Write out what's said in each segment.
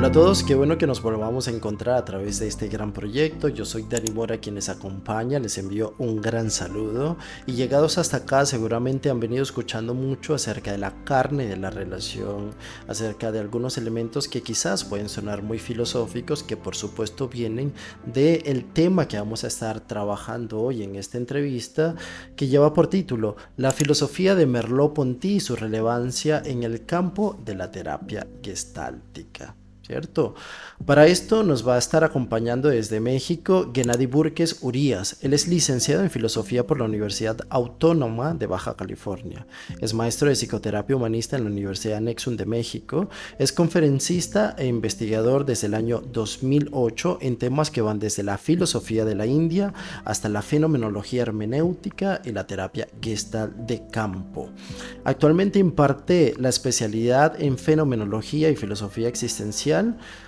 Hola a todos, qué bueno que nos volvamos a encontrar a través de este gran proyecto. Yo soy Dani Mora quien les acompaña, les envío un gran saludo y llegados hasta acá seguramente han venido escuchando mucho acerca de la carne, de la relación, acerca de algunos elementos que quizás pueden sonar muy filosóficos, que por supuesto vienen del tema que vamos a estar trabajando hoy en esta entrevista, que lleva por título La filosofía de Merleau-Ponty y su relevancia en el campo de la terapia gestáltica. ¿Cierto? Para esto nos va a estar acompañando desde México Gennady Burques Urías. Él es licenciado en Filosofía por la Universidad Autónoma de Baja California. Es maestro de Psicoterapia Humanista en la Universidad Nexum de México. Es conferencista e investigador desde el año 2008 en temas que van desde la filosofía de la India hasta la fenomenología hermenéutica y la terapia Gestalt de campo. Actualmente imparte la especialidad en fenomenología y filosofía existencial,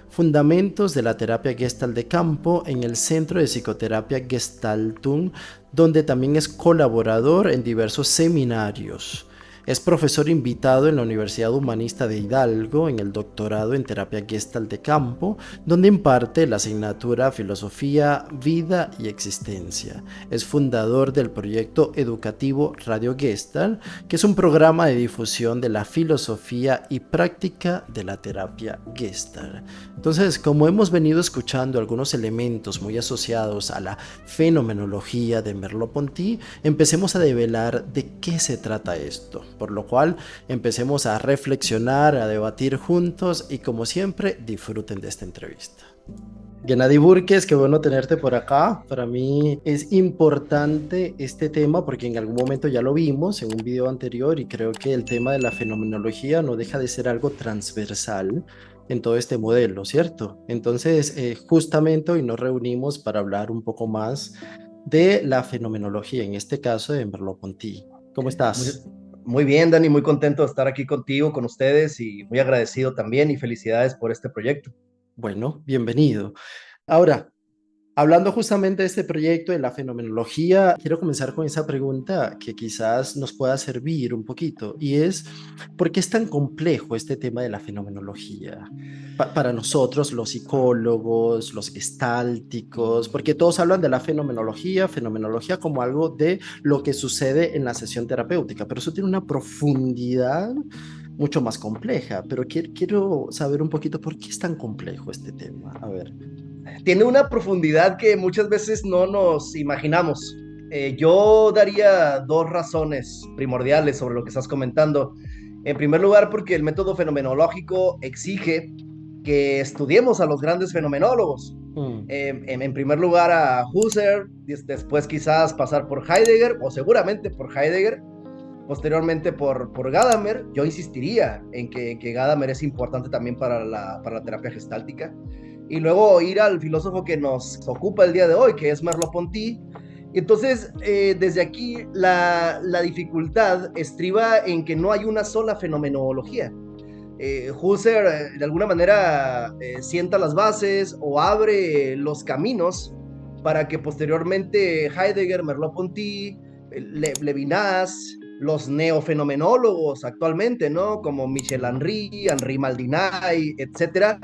fundamentos de la terapia Gestalt de campo en el Centro de Psicoterapia Gestaltum, donde también es colaborador en diversos seminarios. Es profesor invitado en la Universidad Humanista de Hidalgo en el doctorado en terapia Gestalt de campo, donde imparte la asignatura Filosofía, Vida y Existencia. Es fundador del proyecto educativo Radio Gestalt, que es un programa de difusión de la filosofía y práctica de la terapia Gestalt. Entonces, como hemos venido escuchando algunos elementos muy asociados a la fenomenología de Merleau-Ponty, empecemos a develar de qué se trata esto. Por lo cual, empecemos a reflexionar, a debatir juntos y como siempre, disfruten de esta entrevista. Gennady Burques, qué bueno tenerte por acá. Para mí es importante este tema porque en algún momento ya lo vimos en un video anterior y creo que el tema de la fenomenología no deja de ser algo transversal en todo este modelo, ¿cierto? Entonces, justamente hoy nos reunimos para hablar un poco más de la fenomenología, en este caso de Merleau-Ponty. ¿Cómo Muy, estás? muy bien, Dani, muy contento de estar aquí contigo, con ustedes y muy agradecido también y felicidades por este proyecto. Bueno, bienvenido. Ahora, hablando justamente de este proyecto de la fenomenología, quiero comenzar con esa pregunta que quizás nos pueda servir un poquito, y es, ¿por qué es tan complejo este tema de la fenomenología? Para nosotros, los psicólogos, los gestálticos, porque todos hablan de la fenomenología como algo de lo que sucede en la sesión terapéutica, pero eso tiene una profundidad mucho más compleja, pero quiero saber un poquito por qué es tan complejo este tema. A ver. Tiene una profundidad que muchas veces no nos imaginamos. Yo daría dos razones primordiales sobre lo que estás comentando. En primer lugar, porque el método fenomenológico exige que estudiemos a los grandes fenomenólogos. Mm. En primer lugar a Husserl, después quizás pasar por Heidegger, o seguramente por Heidegger, posteriormente por Gadamer. Yo insistiría en que Gadamer es importante también para la terapia gestáltica. Y luego ir al filósofo que nos ocupa el día de hoy, que es Merleau-Ponty. Y entonces, desde aquí, la dificultad estriba en que no hay una sola fenomenología. Husserl, de alguna manera, sienta las bases o abre los caminos para que posteriormente Heidegger, Merleau-Ponty, Levinas, los neofenomenólogos actualmente, ¿no? Como Michel Henry, Henri Maldinay, etcétera,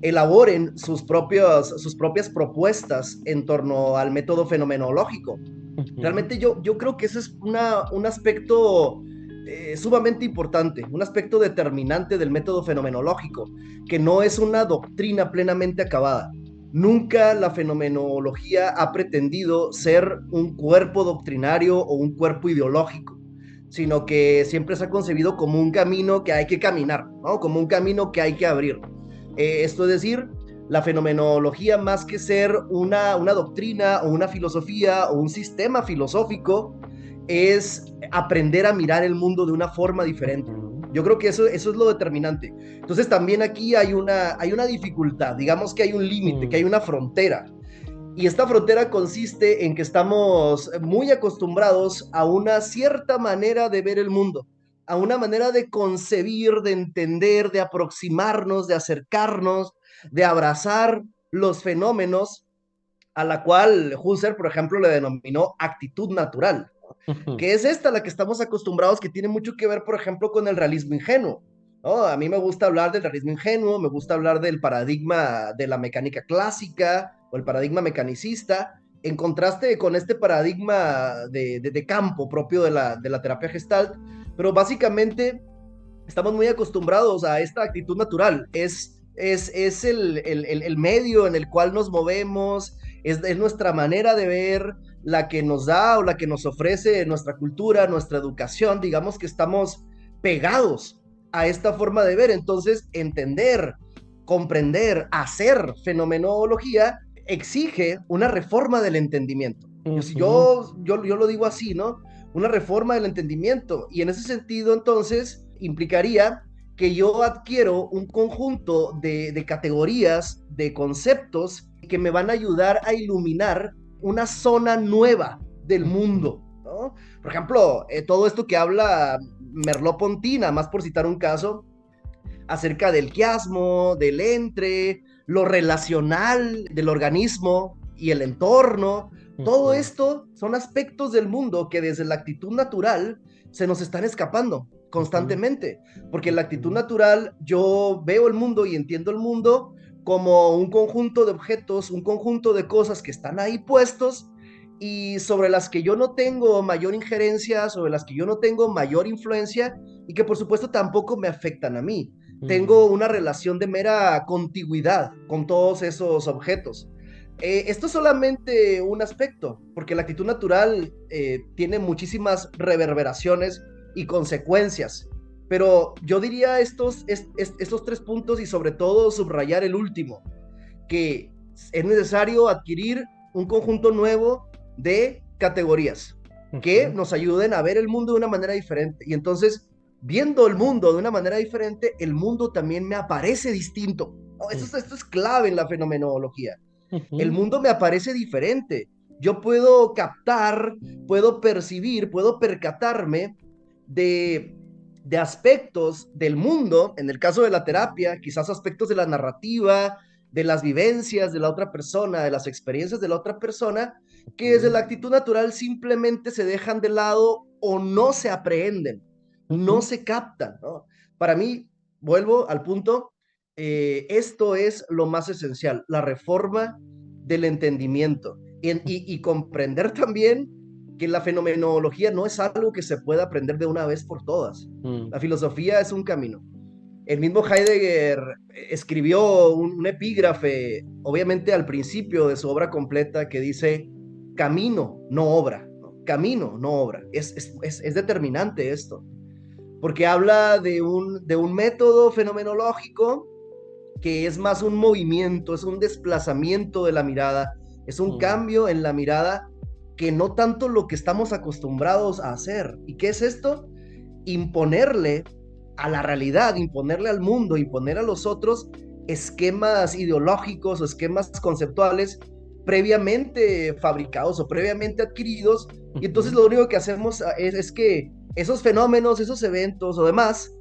elaboren sus propias propuestas en torno al método fenomenológico. Ujú. Realmente yo creo que ese es un aspecto sumamente importante, un aspecto determinante del método fenomenológico, que no es una doctrina plenamente acabada. Nunca la fenomenología ha pretendido ser un cuerpo doctrinario o un cuerpo ideológico, sino que siempre se ha concebido como un camino que hay que caminar, ¿no? Como un camino que hay que abrir. Esto es decir, la fenomenología, más que ser una doctrina o una filosofía o un sistema filosófico, es aprender a mirar el mundo de una forma diferente. Ujú. Yo creo que eso es lo determinante. Entonces también aquí hay una dificultad, digamos que hay un límite, que hay Mm. una frontera. Y esta frontera consiste en que estamos muy acostumbrados a una cierta manera de ver el mundo, a una manera de concebir, de entender, de aproximarnos, de acercarnos, de abrazar los fenómenos, a la cual Husserl, por ejemplo, le denominó actitud natural, Ujú. que es esta la que estamos acostumbrados, que tiene mucho que ver, por ejemplo, con el realismo ingenuo. ¿no? A mí me gusta hablar del realismo ingenuo, me gusta hablar del paradigma de la mecánica clásica o el paradigma mecanicista, en contraste con este paradigma de campo propio de la terapia Gestalt, pero básicamente estamos muy acostumbrados a esta actitud natural, es el medio en el cual nos movemos, es nuestra manera de ver la que nos da o la que nos ofrece nuestra cultura, nuestra educación, digamos que estamos pegados a esta forma de ver, entonces entender, comprender, hacer fenomenología exige una reforma del entendimiento. Ujú. Yo lo digo así, ¿no? Una reforma del entendimiento. Y en ese sentido, entonces, implicaría que yo adquiero un conjunto de categorías, de conceptos que me van a ayudar a iluminar una zona nueva del Ujú. mundo, ¿no? Por ejemplo, todo esto que habla Merleau-Ponty, nada más por citar un caso, acerca del quiasmo, del entre, lo relacional del organismo y el entorno. Todo Ujú. esto son aspectos del mundo que desde la actitud natural se nos están escapando Ujú. constantemente, porque en la actitud Ujú. natural yo veo el mundo y entiendo el mundo como un conjunto de objetos, un conjunto de cosas que están ahí puestos y sobre las que yo no tengo mayor injerencia, sobre las que yo no tengo mayor influencia y que por supuesto tampoco me afectan a mí. Tengo Mm. una relación de mera contigüidad con todos esos objetos. Esto es solamente un aspecto, porque la actitud natural tiene muchísimas reverberaciones y consecuencias, pero yo diría estos tres puntos y sobre todo subrayar el último, que es necesario adquirir un conjunto nuevo de categorías que Ujú. nos ayuden a ver el mundo de una manera diferente. Y entonces, viendo el mundo de una manera diferente, el mundo también me aparece distinto. Oh, esto es clave en la fenomenología. El Ujú. mundo me aparece diferente. Yo puedo captar, puedo percibir, puedo percatarme de, de aspectos del mundo, en el caso de la terapia, quizás aspectos de la narrativa, de las vivencias de la otra persona, de las experiencias de la otra persona, que desde Ujú. la actitud natural simplemente se dejan de lado o no se aprehenden, no Ujú. se captan, ¿no? Para mí, vuelvo al punto, esto es lo más esencial, la reforma del entendimiento y comprender también que la fenomenología no es algo que se pueda aprender de una vez por todas. Mm. La filosofía es un camino. El mismo Heidegger escribió un epígrafe, obviamente al principio de su obra completa, que dice, camino, no obra. ¿No? Camino, no obra. Es determinante esto, porque habla de un método fenomenológico que es más un movimiento, es un desplazamiento de la mirada, es un Mm. cambio en la mirada que no tanto lo que estamos acostumbrados a hacer. ¿Y qué es esto? Imponerle a la realidad, imponerle al mundo, imponer a los otros esquemas ideológicos o esquemas conceptuales previamente fabricados o previamente adquiridos. Y entonces Ujú. lo único que hacemos es que esos fenómenos, esos eventos o demás,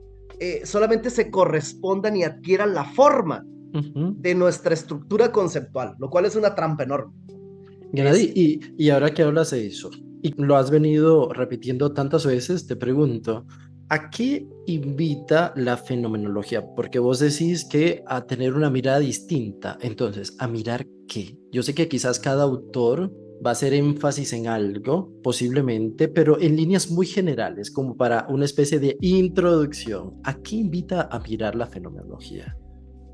solamente se correspondan y adquieran la forma Ujú. de nuestra estructura conceptual, lo cual es una trampa enorme. Gennady, Es y ahora que hablas de eso, y lo has venido repitiendo tantas veces, te pregunto, ¿a qué invita la fenomenología? Porque vos decís que a tener una mirada distinta, entonces, ¿a mirar qué? Yo sé que quizás cada autor va a hacer énfasis en algo, posiblemente, pero en líneas muy generales, como para una especie de introducción. ¿A qué invita a mirar la fenomenología?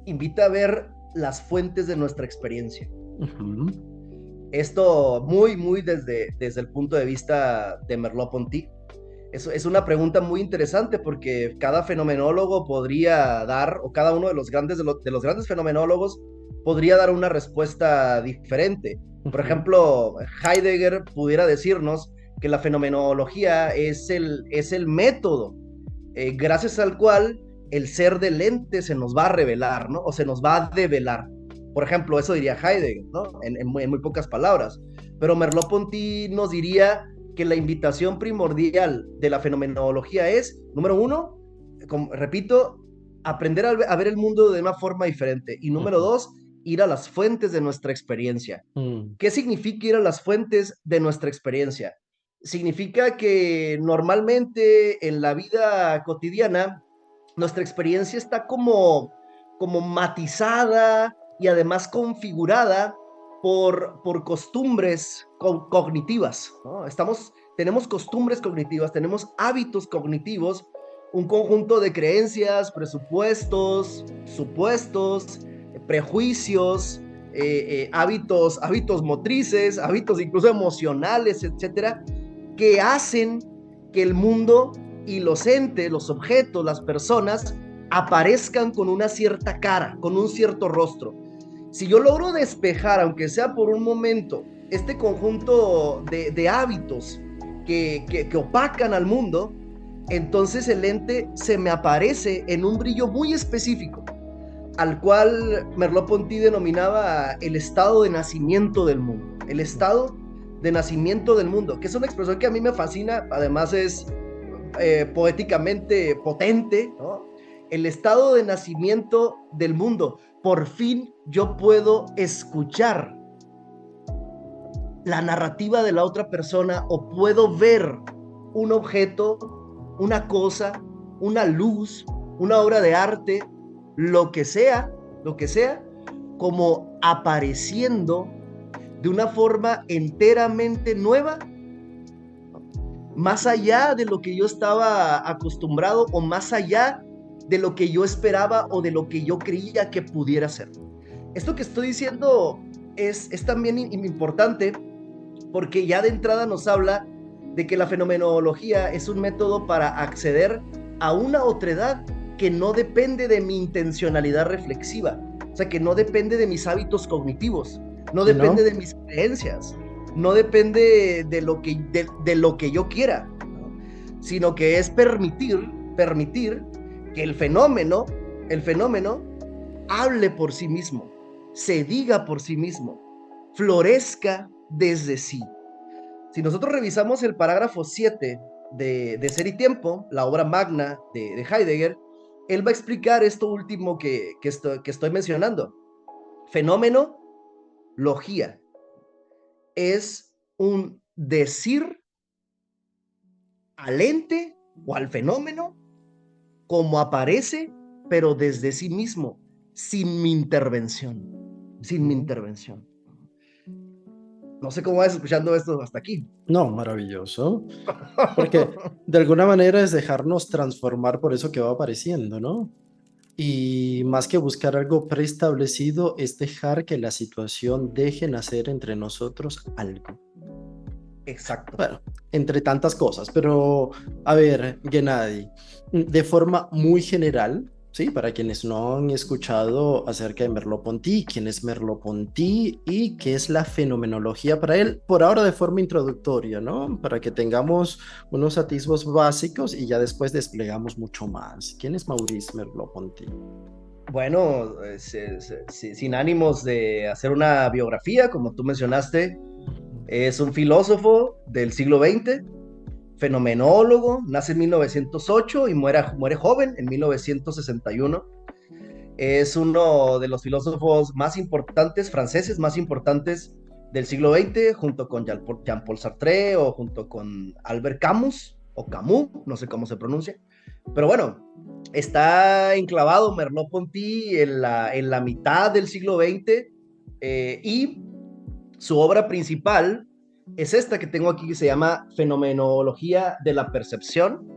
invita a ver las fuentes de nuestra experiencia. Ujú. Esto muy desde el punto de vista de Merleau-Ponty. Es una pregunta muy interesante porque cada fenomenólogo podría dar, o cada uno de los de los grandes fenomenólogos podría dar una respuesta diferente. Por Ujú. ejemplo, Heidegger pudiera decirnos que la fenomenología es el método gracias al cual el ser del ente se nos va a revelar, ¿no? O se nos va a develar. Por ejemplo, eso diría Heidegger, ¿no? En muy pocas palabras. Pero Merleau-Ponty nos diría que la invitación primordial de la fenomenología es, número uno, como, repito, aprender a ver el mundo de una forma diferente. Y número Ujú. dos, ir a las fuentes de nuestra experiencia. Mm. ¿Qué significa ir a las fuentes de nuestra experiencia? Significa que normalmente en la vida cotidiana nuestra experiencia está como matizada y además configurada por costumbres cognitivas, ¿no? Tenemos costumbres cognitivas, tenemos hábitos cognitivos, un conjunto de creencias, presupuestos, supuestos, prejuicios, hábitos motrices, hábitos incluso emocionales, etcétera, que hacen que el mundo y los entes, los objetos, las personas aparezcan con una cierta cara, con un cierto rostro. Si yo logro despejar, aunque sea por un momento, este conjunto de hábitos que opacan al mundo, entonces el ente se me aparece en un brillo muy específico, al cual Merleau-Ponty denominaba el estado de nacimiento del mundo. El estado de nacimiento del mundo, que es una expresión que a mí me fascina, además es poéticamente potente, ¿no? El estado de nacimiento del mundo. Por fin yo puedo escuchar la narrativa de la otra persona o puedo ver un objeto, una cosa, una luz, una obra de arte, lo que sea, como apareciendo de una forma enteramente nueva, más allá de lo que yo estaba acostumbrado o más allá de lo que yo esperaba o de lo que yo creía que pudiera ser. Esto que estoy diciendo es también importante porque ya de entrada nos habla de que la fenomenología es un método para acceder a una otredad que no depende de mi intencionalidad reflexiva, o sea, que no depende de mis hábitos cognitivos, no depende de mis creencias, no depende de lo que yo quiera, ¿no? Sino que es permitir que el fenómeno hable por sí mismo, se diga por sí mismo, florezca desde sí. Si nosotros revisamos el parágrafo 7 de Ser y Tiempo, la obra magna de Heidegger, él va a explicar esto último que estoy mencionando. Fenomenología es un decir al ente o al fenómeno como aparece, pero desde sí mismo, sin mi intervención, sin mi intervención. No sé cómo vas escuchando esto hasta aquí. No, maravilloso. Porque de alguna manera es dejarnos transformar por eso que va apareciendo, ¿no? Y más que buscar algo preestablecido, es dejar que la situación deje nacer entre nosotros algo. Exacto. Bueno, entre tantas cosas, pero a ver, Gennady, de forma muy general, ¿sí? Para quienes no han escuchado acerca de Merleau-Ponty, quién es Merleau-Ponty y qué es la fenomenología para él, por ahora de forma introductoria, ¿no? Para que tengamos unos atisbos básicos y ya después desplegamos mucho más. ¿Quién es Maurice Merleau-Ponty? Bueno, sin ánimos de hacer una biografía, como tú mencionaste, es un filósofo del siglo XX, fenomenólogo, nace en 1908 y muere joven en 1961. Es uno de los filósofos más importantes, franceses más importantes del siglo XX, junto con Jean-Paul Sartre o junto con Albert Camus, o Camus, no sé cómo se pronuncia. Pero bueno, está enclavado Merleau-Ponty en la mitad del siglo XX y su obra principal es esta que tengo aquí que se llama Fenomenología de la Percepción.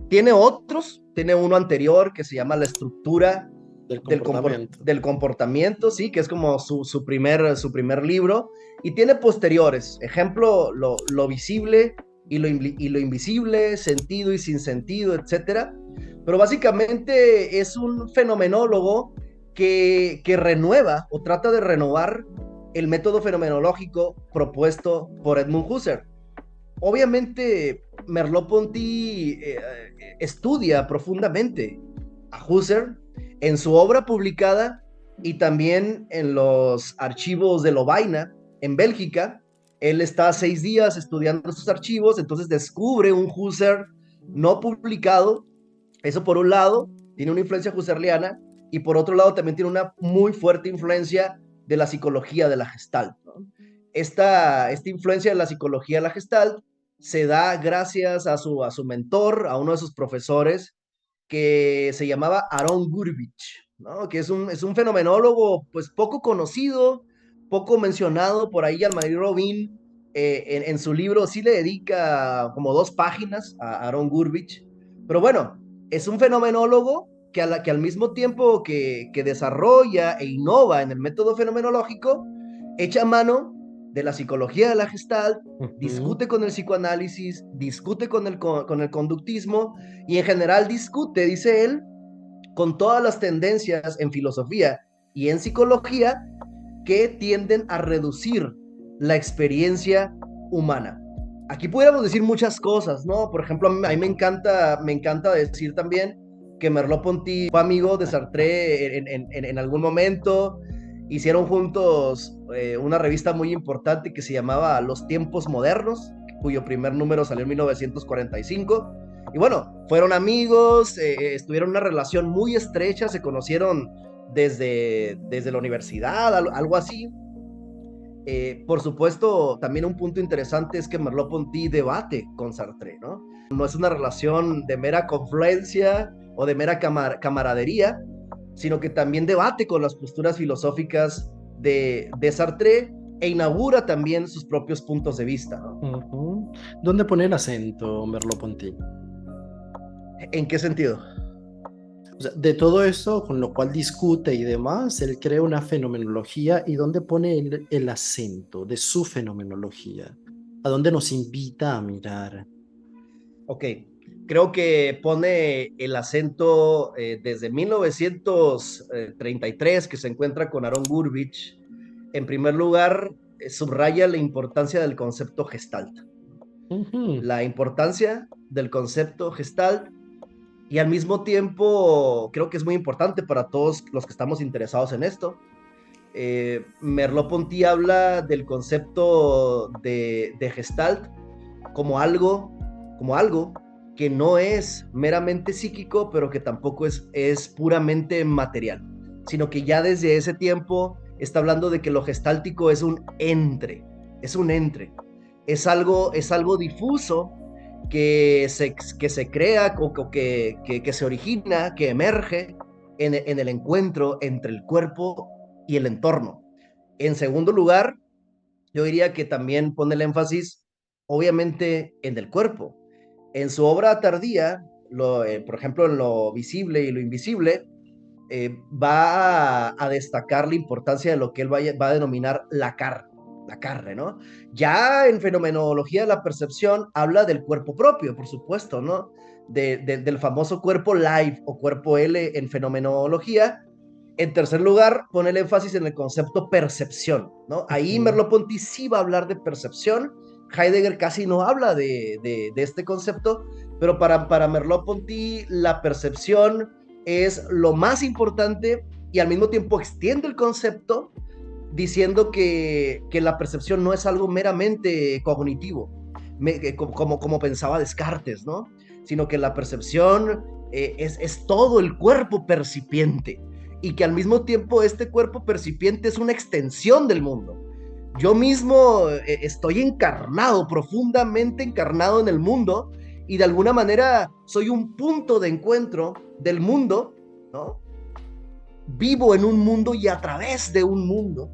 Tiene otros, tiene uno anterior que se llama La estructura Del comportamiento. del comportamiento, sí, que es como su primer libro, y tiene posteriores, ejemplo, lo visible y lo invisible, sentido y sin sentido, etcétera. Pero básicamente es un fenomenólogo que renueva o trata de renovar el método fenomenológico propuesto por Edmund Husserl. Obviamente, Merleau-Ponty estudia profundamente a Husserl en su obra publicada y también en los archivos de Lovaina, en Bélgica. Él está 6 días estudiando sus archivos, entonces descubre un Husserl no publicado. Eso por un lado, tiene una influencia husserliana y por otro lado también tiene una muy fuerte influencia de la psicología de la Gestalt, ¿no? Esta influencia de la psicología de la Gestalt se da gracias a su mentor, a uno de sus profesores, que se llamaba Aaron Gurvich, ¿no? Que es un fenomenólogo pues poco conocido, poco mencionado. Por ahí Almarie Robin en su libro sí le dedica como 2 páginas a Aaron Gurvich, pero bueno, es un fenomenólogo que al mismo tiempo que desarrolla e innova en el método fenomenológico, echa mano de la psicología de la Gestalt, Ujú. discute con el psicoanálisis, discute con el conductismo, y en general discute, dice él, con todas las tendencias en filosofía y en psicología que tienden a reducir la experiencia humana. Aquí pudiéramos decir muchas cosas, ¿no? Por ejemplo, a mí me encanta decir también que Merleau-Ponty fue amigo de Sartre en algún momento. Hicieron juntos una revista muy importante que se llamaba Los Tiempos Modernos, cuyo primer número salió en 1945. Y bueno, fueron amigos, estuvieron en una relación muy estrecha, se conocieron desde la universidad, algo así. Por supuesto, también un punto interesante es que Merleau-Ponty debate con Sartre, ¿no? No es una relación de mera confluencia o de mera camaradería, sino que también debate con las posturas filosóficas de Sartre e inaugura también sus propios puntos de vista, ¿no? Ujú. ¿Dónde pone el acento Merleau-Ponty? ¿En qué sentido? O sea, de todo esto, con lo cual discute y demás, él crea una fenomenología. ¿Y dónde pone el acento de su fenomenología? ¿A dónde nos invita a mirar? Ok, creo que pone el acento desde 1933, que se encuentra con Aaron Gurvich. En primer lugar, subraya la importancia del concepto Gestalt. Ujú. La importancia del concepto Gestalt, y al mismo tiempo creo que es muy importante para todos los que estamos interesados en esto. Merleau-Ponty habla del concepto de Gestalt como algo, como algo que no es meramente psíquico, pero que tampoco es puramente material, sino que ya desde ese tiempo está hablando de que lo gestáltico es un entre, es un entre, es algo difuso que se crea o que se origina, que emerge en el encuentro entre el cuerpo y el entorno. En segundo lugar, yo diría que también pone el énfasis, obviamente, en el cuerpo. En su obra tardía, por ejemplo, en lo visible y lo invisible, va a destacar la importancia de lo que él va a denominar la carne, ¿no? Ya en fenomenología de la percepción habla del cuerpo propio, por supuesto, ¿no? Del famoso cuerpo live o cuerpo L en fenomenología. En tercer lugar, pone el énfasis en el concepto percepción, ¿no? Ahí Ujú. Merleau-Ponty sí va a hablar de percepción. Heidegger casi no habla de este concepto, pero para Merleau-Ponty la percepción es lo más importante, y al mismo tiempo extiende el concepto diciendo que la percepción no es algo meramente cognitivo, como pensaba Descartes, ¿no? Sino que la percepción es todo el cuerpo percipiente, y que al mismo tiempo este cuerpo percipiente es una extensión del mundo. Yo mismo estoy encarnado, profundamente encarnado en el mundo, y de alguna manera soy un punto de encuentro del mundo, ¿no? Vivo en un mundo y a través de un mundo.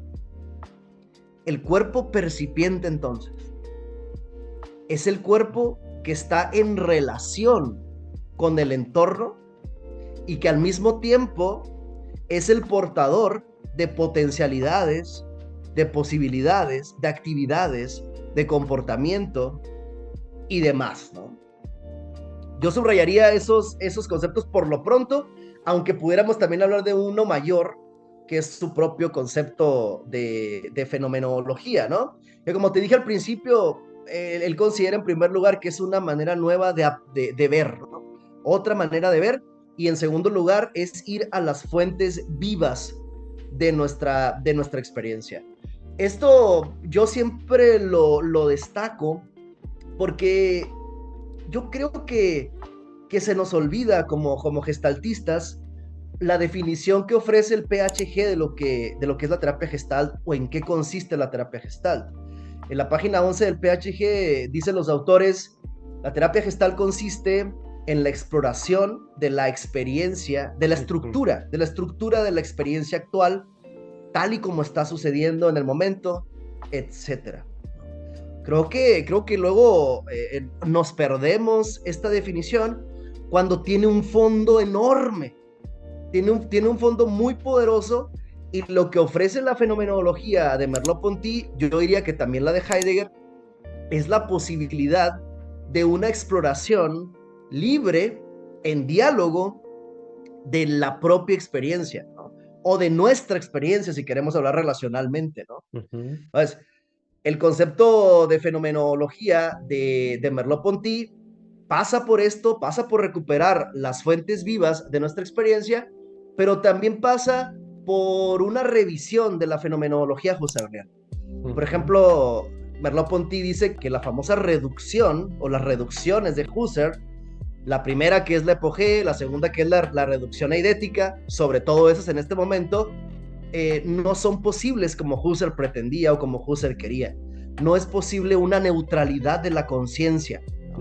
El cuerpo percipiente, entonces, es el cuerpo que está en relación con el entorno y que al mismo tiempo es el portador de potencialidades, de posibilidades, de actividades, de comportamiento y demás, ¿no? Yo subrayaría esos conceptos por lo pronto, aunque pudiéramos también hablar de uno mayor, que es su propio concepto de fenomenología, ¿no? Que como te dije al principio, él considera en primer lugar que es una manera nueva de ver, ¿no? Otra manera de ver, y en segundo lugar es ir a las fuentes vivas de nuestra experiencia. Esto yo siempre lo destaco porque yo creo que se nos olvida como gestaltistas la definición que ofrece el PHG de lo que es la terapia gestalt, o en qué consiste la terapia gestalt. En la página 11 del PHG dicen los autores: la terapia gestalt consiste en la exploración de la experiencia, de la estructura de la experiencia actual, tal y como está sucediendo en el momento, etcétera. Creo que luego nos perdemos esta definición cuando tiene un fondo enorme, tiene un fondo muy poderoso, y lo que ofrece la fenomenología de Merleau-Ponty, yo diría que también la de Heidegger, es la posibilidad de una exploración libre, en diálogo, de la propia experiencia, ¿no? O de nuestra experiencia, si queremos hablar relacionalmente, ¿no? Entonces, el concepto de fenomenología de Merleau-Ponty pasa por esto, pasa por recuperar las fuentes vivas de nuestra experiencia, pero también pasa por una revisión de la fenomenología husserliana. Por ejemplo, Merleau-Ponty dice que la famosa reducción o las reducciones de Husserl, la primera que es la epogé, la segunda que es la reducción eidética, sobre todo esas en este momento, no son posibles como Husserl pretendía o como Husserl quería. No es posible una neutralidad de la conciencia, ¿no?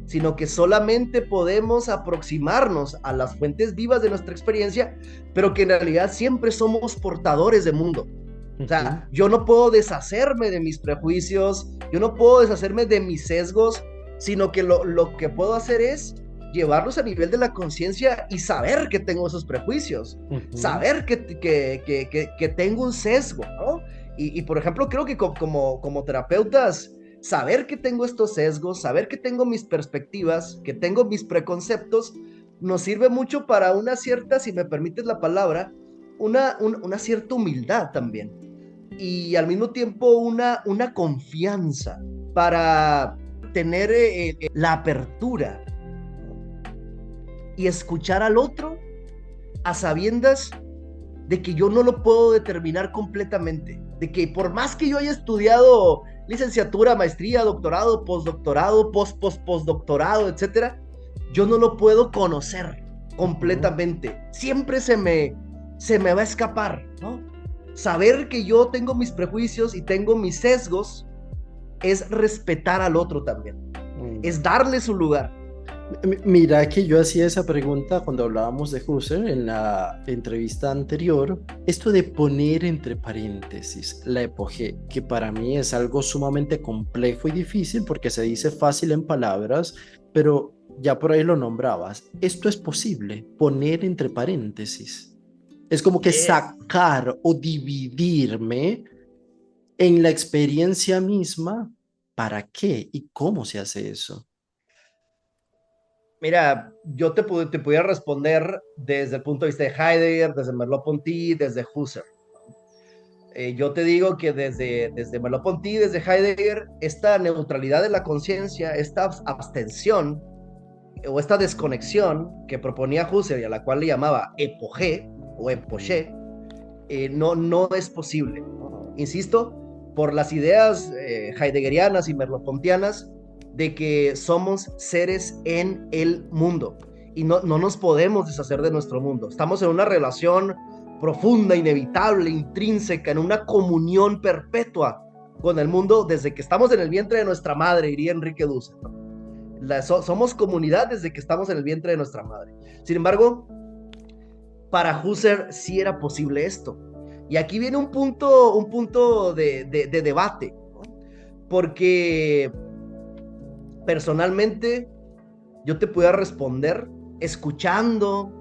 Sino que solamente podemos aproximarnos a las fuentes vivas de nuestra experiencia, pero que en realidad siempre somos portadores de mundo. O sea, yo no puedo deshacerme de mis prejuicios, yo no puedo deshacerme de mis sesgos, sino que lo que puedo hacer es llevarlos a nivel de la conciencia y saber que tengo esos prejuicios, saber que tengo un sesgo, ¿no? Y por ejemplo, creo que como terapeutas, saber que tengo estos sesgos, saber que tengo mis perspectivas, que tengo mis preconceptos, nos sirve mucho para una cierta, si me permites la palabra, una cierta humildad también. Y al mismo tiempo una confianza para tener la apertura y escuchar al otro a sabiendas de que yo no lo puedo determinar completamente, de que por más que yo haya estudiado licenciatura, maestría, doctorado, postdoctorado, postdoctorado, etcétera, yo no lo puedo conocer completamente. Siempre se me va a escapar, ¿no? Saber que yo tengo mis prejuicios y tengo mis sesgos es respetar al otro también, es darle su lugar. Mira que yo hacía esa pregunta cuando hablábamos de Husserl en la entrevista anterior, esto de poner entre paréntesis la epogé, que para mí es algo sumamente complejo y difícil porque se dice fácil en palabras, pero ya por ahí lo nombrabas. Esto es posible, poner entre paréntesis. Es como que sacar o dividirme en la experiencia misma. ¿Para qué y cómo se hace eso? Mira, yo te pudiera responder desde el punto de vista de Heidegger, desde Merleau-Ponty, desde Husserl. Yo te digo que desde Merleau-Ponty, desde Heidegger, esta neutralidad de la conciencia, esta abstención o esta desconexión que proponía Husserl y a la cual le llamaba epogé o epoché, no es posible. Insisto, por las ideas heideggerianas y merleau-pontianas de que somos seres en el mundo y no nos podemos deshacer de nuestro mundo. Estamos en una relación profunda, inevitable, intrínseca, en una comunión perpetua con el mundo desde que estamos en el vientre de nuestra madre, diría Enrique Dussel, ¿no? Somos comunidad desde que estamos en el vientre de nuestra madre. Sin embargo, para Husserl sí era posible esto. Y aquí viene un punto de debate, ¿no? Porque personalmente yo te pudiera responder escuchando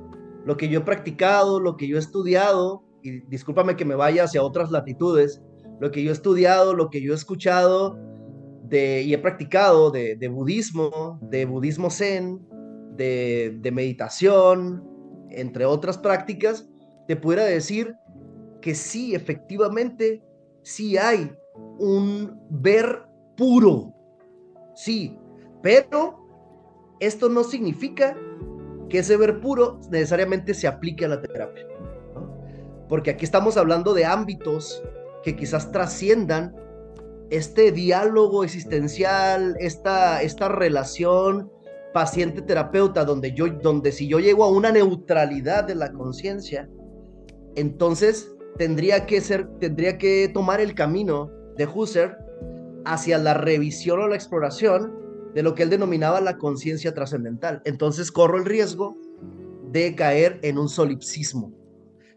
lo que yo he practicado, lo que yo he estudiado, y discúlpame que me vaya hacia otras latitudes, lo que yo he estudiado, lo que yo he escuchado y he practicado de budismo zen, de meditación, entre otras prácticas, te pudiera decir que sí, efectivamente, sí hay un ver puro, sí, pero esto no significa que ese ver puro necesariamente se aplique a la terapia, ¿no? Porque aquí estamos hablando de ámbitos que quizás trasciendan este diálogo existencial, esta relación paciente-terapeuta, donde si yo llego a una neutralidad de la conciencia, entonces tendría que tomar el camino de Husserl hacia la revisión o la exploración de lo que él denominaba la conciencia trascendental. Entonces corro el riesgo de caer en un solipsismo.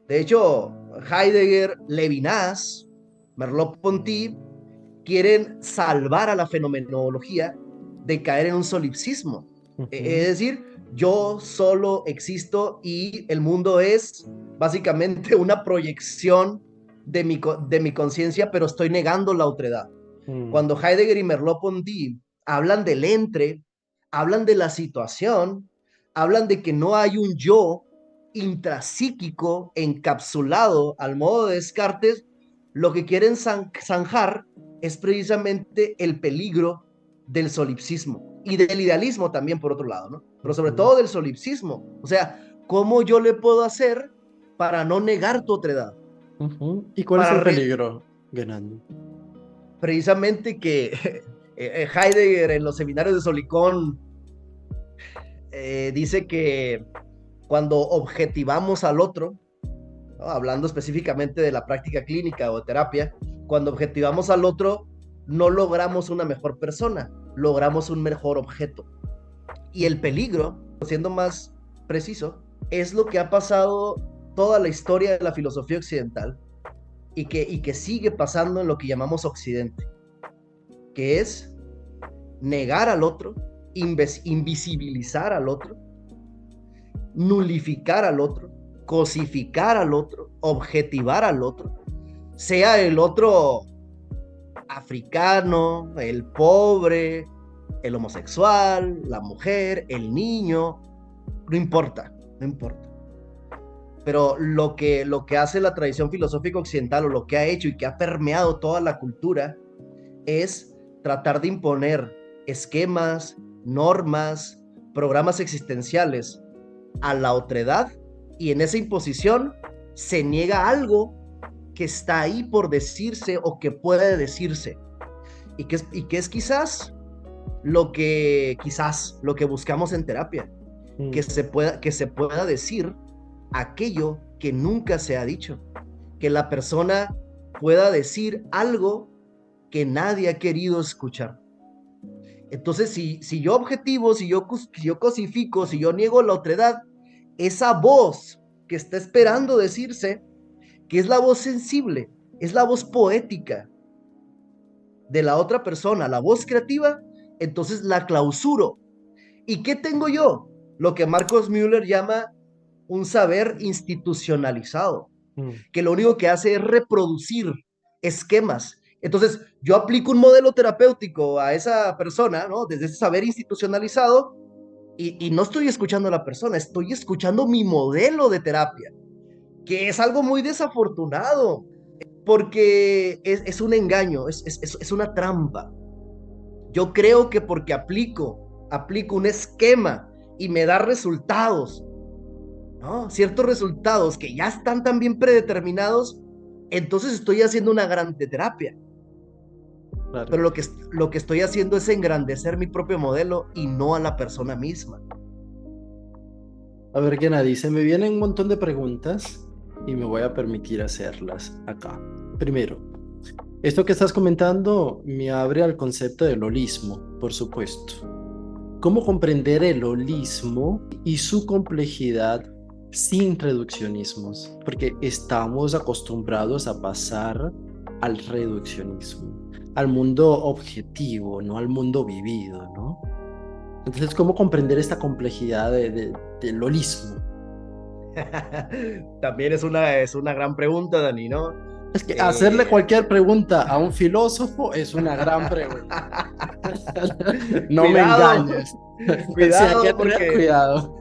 De hecho, Heidegger, Levinas, Merleau-Ponty quieren salvar a la fenomenología de caer en un solipsismo. Es decir, yo solo existo y el mundo es básicamente una proyección de mi conciencia, pero estoy negando la otredad. Cuando Heidegger y Merleau-Ponty hablan del entre, hablan de la situación, hablan de que no hay un yo intrapsíquico encapsulado al modo de Descartes, lo que quieren zanjar es precisamente el peligro del solipsismo y del idealismo también, por otro lado, ¿no? Pero sobre todo del solipsismo. O sea, ¿cómo yo le puedo hacer para no negar tu otredad? ¿Y cuál es el peligro, Genando? Precisamente que Heidegger en los seminarios de Solicón dice que cuando objetivamos al otro, ¿no? Hablando específicamente de la práctica clínica o terapia, cuando objetivamos al otro, no logramos una mejor persona, logramos un mejor objeto. Y el peligro, siendo más preciso, es lo que ha pasado toda la historia de la filosofía occidental y que sigue pasando en lo que llamamos Occidente, que es negar al otro, invisibilizar al otro, nulificar al otro, cosificar al otro, objetivar al otro, sea el otro africano, el pobre, el homosexual, la mujer, el niño, no importa, no importa. Pero lo que hace la tradición filosófica occidental o lo que ha hecho y que ha permeado toda la cultura es tratar de imponer esquemas, normas, programas existenciales a la otredad, y en esa imposición se niega algo que está ahí por decirse o que puede decirse y que es quizás lo que buscamos en terapia, que se pueda decir aquello que nunca se ha dicho, que la persona pueda decir algo que nadie ha querido escuchar. Entonces, si yo objetivo, si yo cosifico, si yo niego la otredad, esa voz que está esperando decirse, que es la voz sensible, es la voz poética de la otra persona, la voz creativa, entonces la clausuro. ¿Y qué tengo yo? Lo que Marcos Müller llama un saber institucionalizado, que lo único que hace es reproducir esquemas. Entonces, yo aplico un modelo terapéutico a esa persona, ¿no? Desde ese saber institucionalizado, y no estoy escuchando a la persona, estoy escuchando mi modelo de terapia, que es algo muy desafortunado, porque es un engaño, es una trampa. Yo creo que porque aplico un esquema y me da resultados, ¿no? Ciertos resultados que ya están tan bien predeterminados, entonces estoy haciendo una gran terapia. Claro. Pero lo que estoy haciendo es engrandecer mi propio modelo y no a la persona misma. A ver, Gennady, se me vienen un montón de preguntas y me voy a permitir hacerlas acá. Primero, esto que estás comentando me abre al concepto del holismo, por supuesto. ¿Cómo comprender el holismo y su complejidad sin reduccionismos? Porque estamos acostumbrados a pasar al reduccionismo, al mundo objetivo, no al mundo vivido, ¿no? Entonces, ¿cómo comprender esta complejidad del holismo? También es una gran pregunta, Dani, ¿no? Es que hacerle cualquier pregunta a un filósofo es una gran pregunta. No cuidado, me engañes. Cuidado, sí, hay que tener cuidado.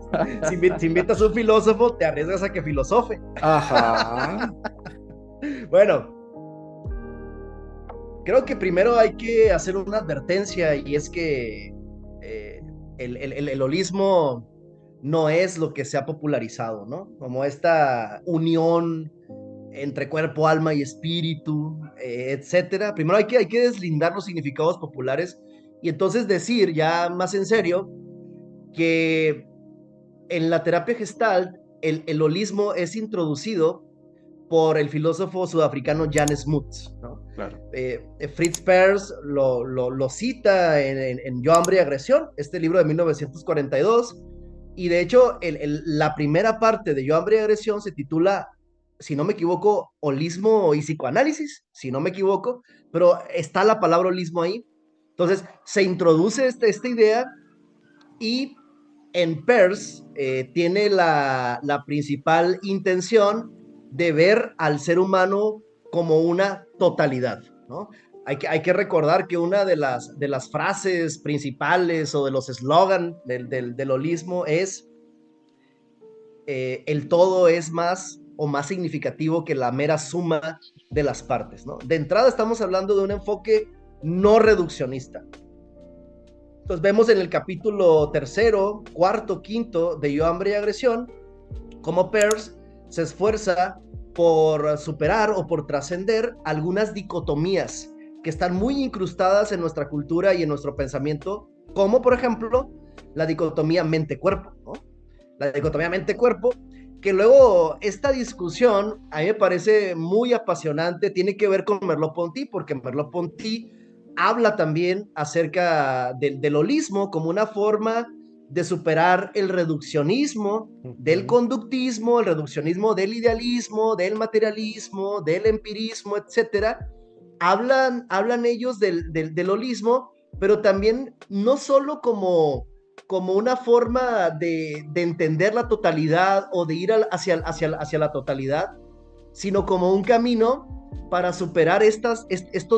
Si invitas a un filósofo, te arriesgas a que filosofe. Ajá. Bueno, creo que primero hay que hacer una advertencia, y es que el holismo no es lo que se ha popularizado, ¿no? Como esta unión entre cuerpo, alma y espíritu, etcétera. Primero hay que deslindar los significados populares y entonces decir ya más en serio que en la terapia Gestalt el holismo es introducido por el filósofo sudafricano Jan Smuts, ¿no? Claro. Fritz Perls lo cita en Yo, Hambre y Agresión, este libro de 1942, y de hecho la primera parte de Yo, Hambre y Agresión se titula, si no me equivoco, Holismo y Psicoanálisis, si no me equivoco, pero está la palabra holismo ahí. Entonces se introduce esta idea, y en Peirce tiene la principal intención de ver al ser humano como una totalidad, ¿no? Hay que recordar que una de las frases principales o de los eslogan del holismo es el todo es más o más significativo que la mera suma de las partes, ¿no? De entrada estamos hablando de un enfoque no reduccionista. Entonces vemos en el capítulo tercero, cuarto, quinto de Yo, Hambre y Agresión, cómo Peirce se esfuerza por superar o por trascender algunas dicotomías que están muy incrustadas en nuestra cultura y en nuestro pensamiento, como por ejemplo la dicotomía mente-cuerpo, ¿no? La dicotomía mente-cuerpo, que luego esta discusión a mí me parece muy apasionante, tiene que ver con Merleau-Ponty, porque Merleau-Ponty habla también acerca del holismo como una forma de superar el reduccionismo del conductismo, el reduccionismo del idealismo, del materialismo, del empirismo, etcétera. Hablan ellos del holismo, pero también no solo como una forma de entender la totalidad o de ir hacia la totalidad, sino como un camino para superar estos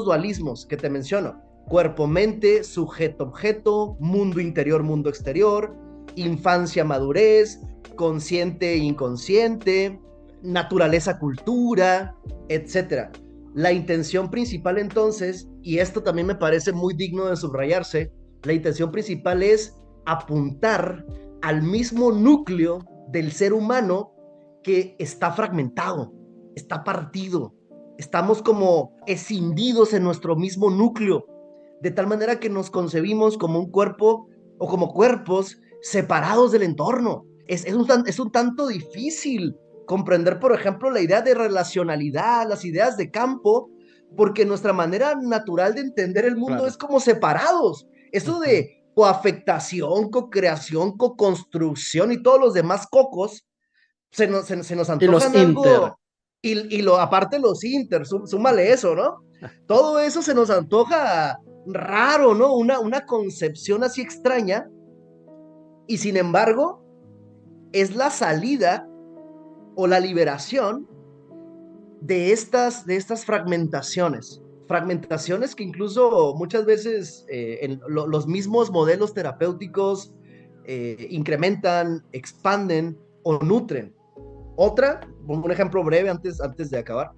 dualismos que te menciono: cuerpo-mente, sujeto-objeto, mundo interior, mundo exterior, infancia-madurez, consciente-inconsciente, naturaleza-cultura, etcétera. La intención principal entonces, y esto también me parece muy digno de subrayarse, la intención principal es apuntar al mismo núcleo del ser humano que está fragmentado, está partido, estamos como escindidos en nuestro mismo núcleo, de tal manera que nos concebimos como un cuerpo o como cuerpos separados del entorno. Es un tanto difícil comprender, por ejemplo, la idea de relacionalidad, las ideas de campo, porque nuestra manera natural de entender el mundo Claro. es como separados. Eso de coafectación, cocreación, coconstrucción y todos los demás cocos se nos Y los antojan Inter. algo, aparte los Inter, súmale eso, ¿no? Todo eso se nos antoja raro, ¿no? Una concepción así extraña, y sin embargo, es la salida o la liberación de estas fragmentaciones. Fragmentaciones que incluso muchas veces los mismos modelos terapéuticos incrementan, expanden o nutren. Otra, un ejemplo breve antes de acabar,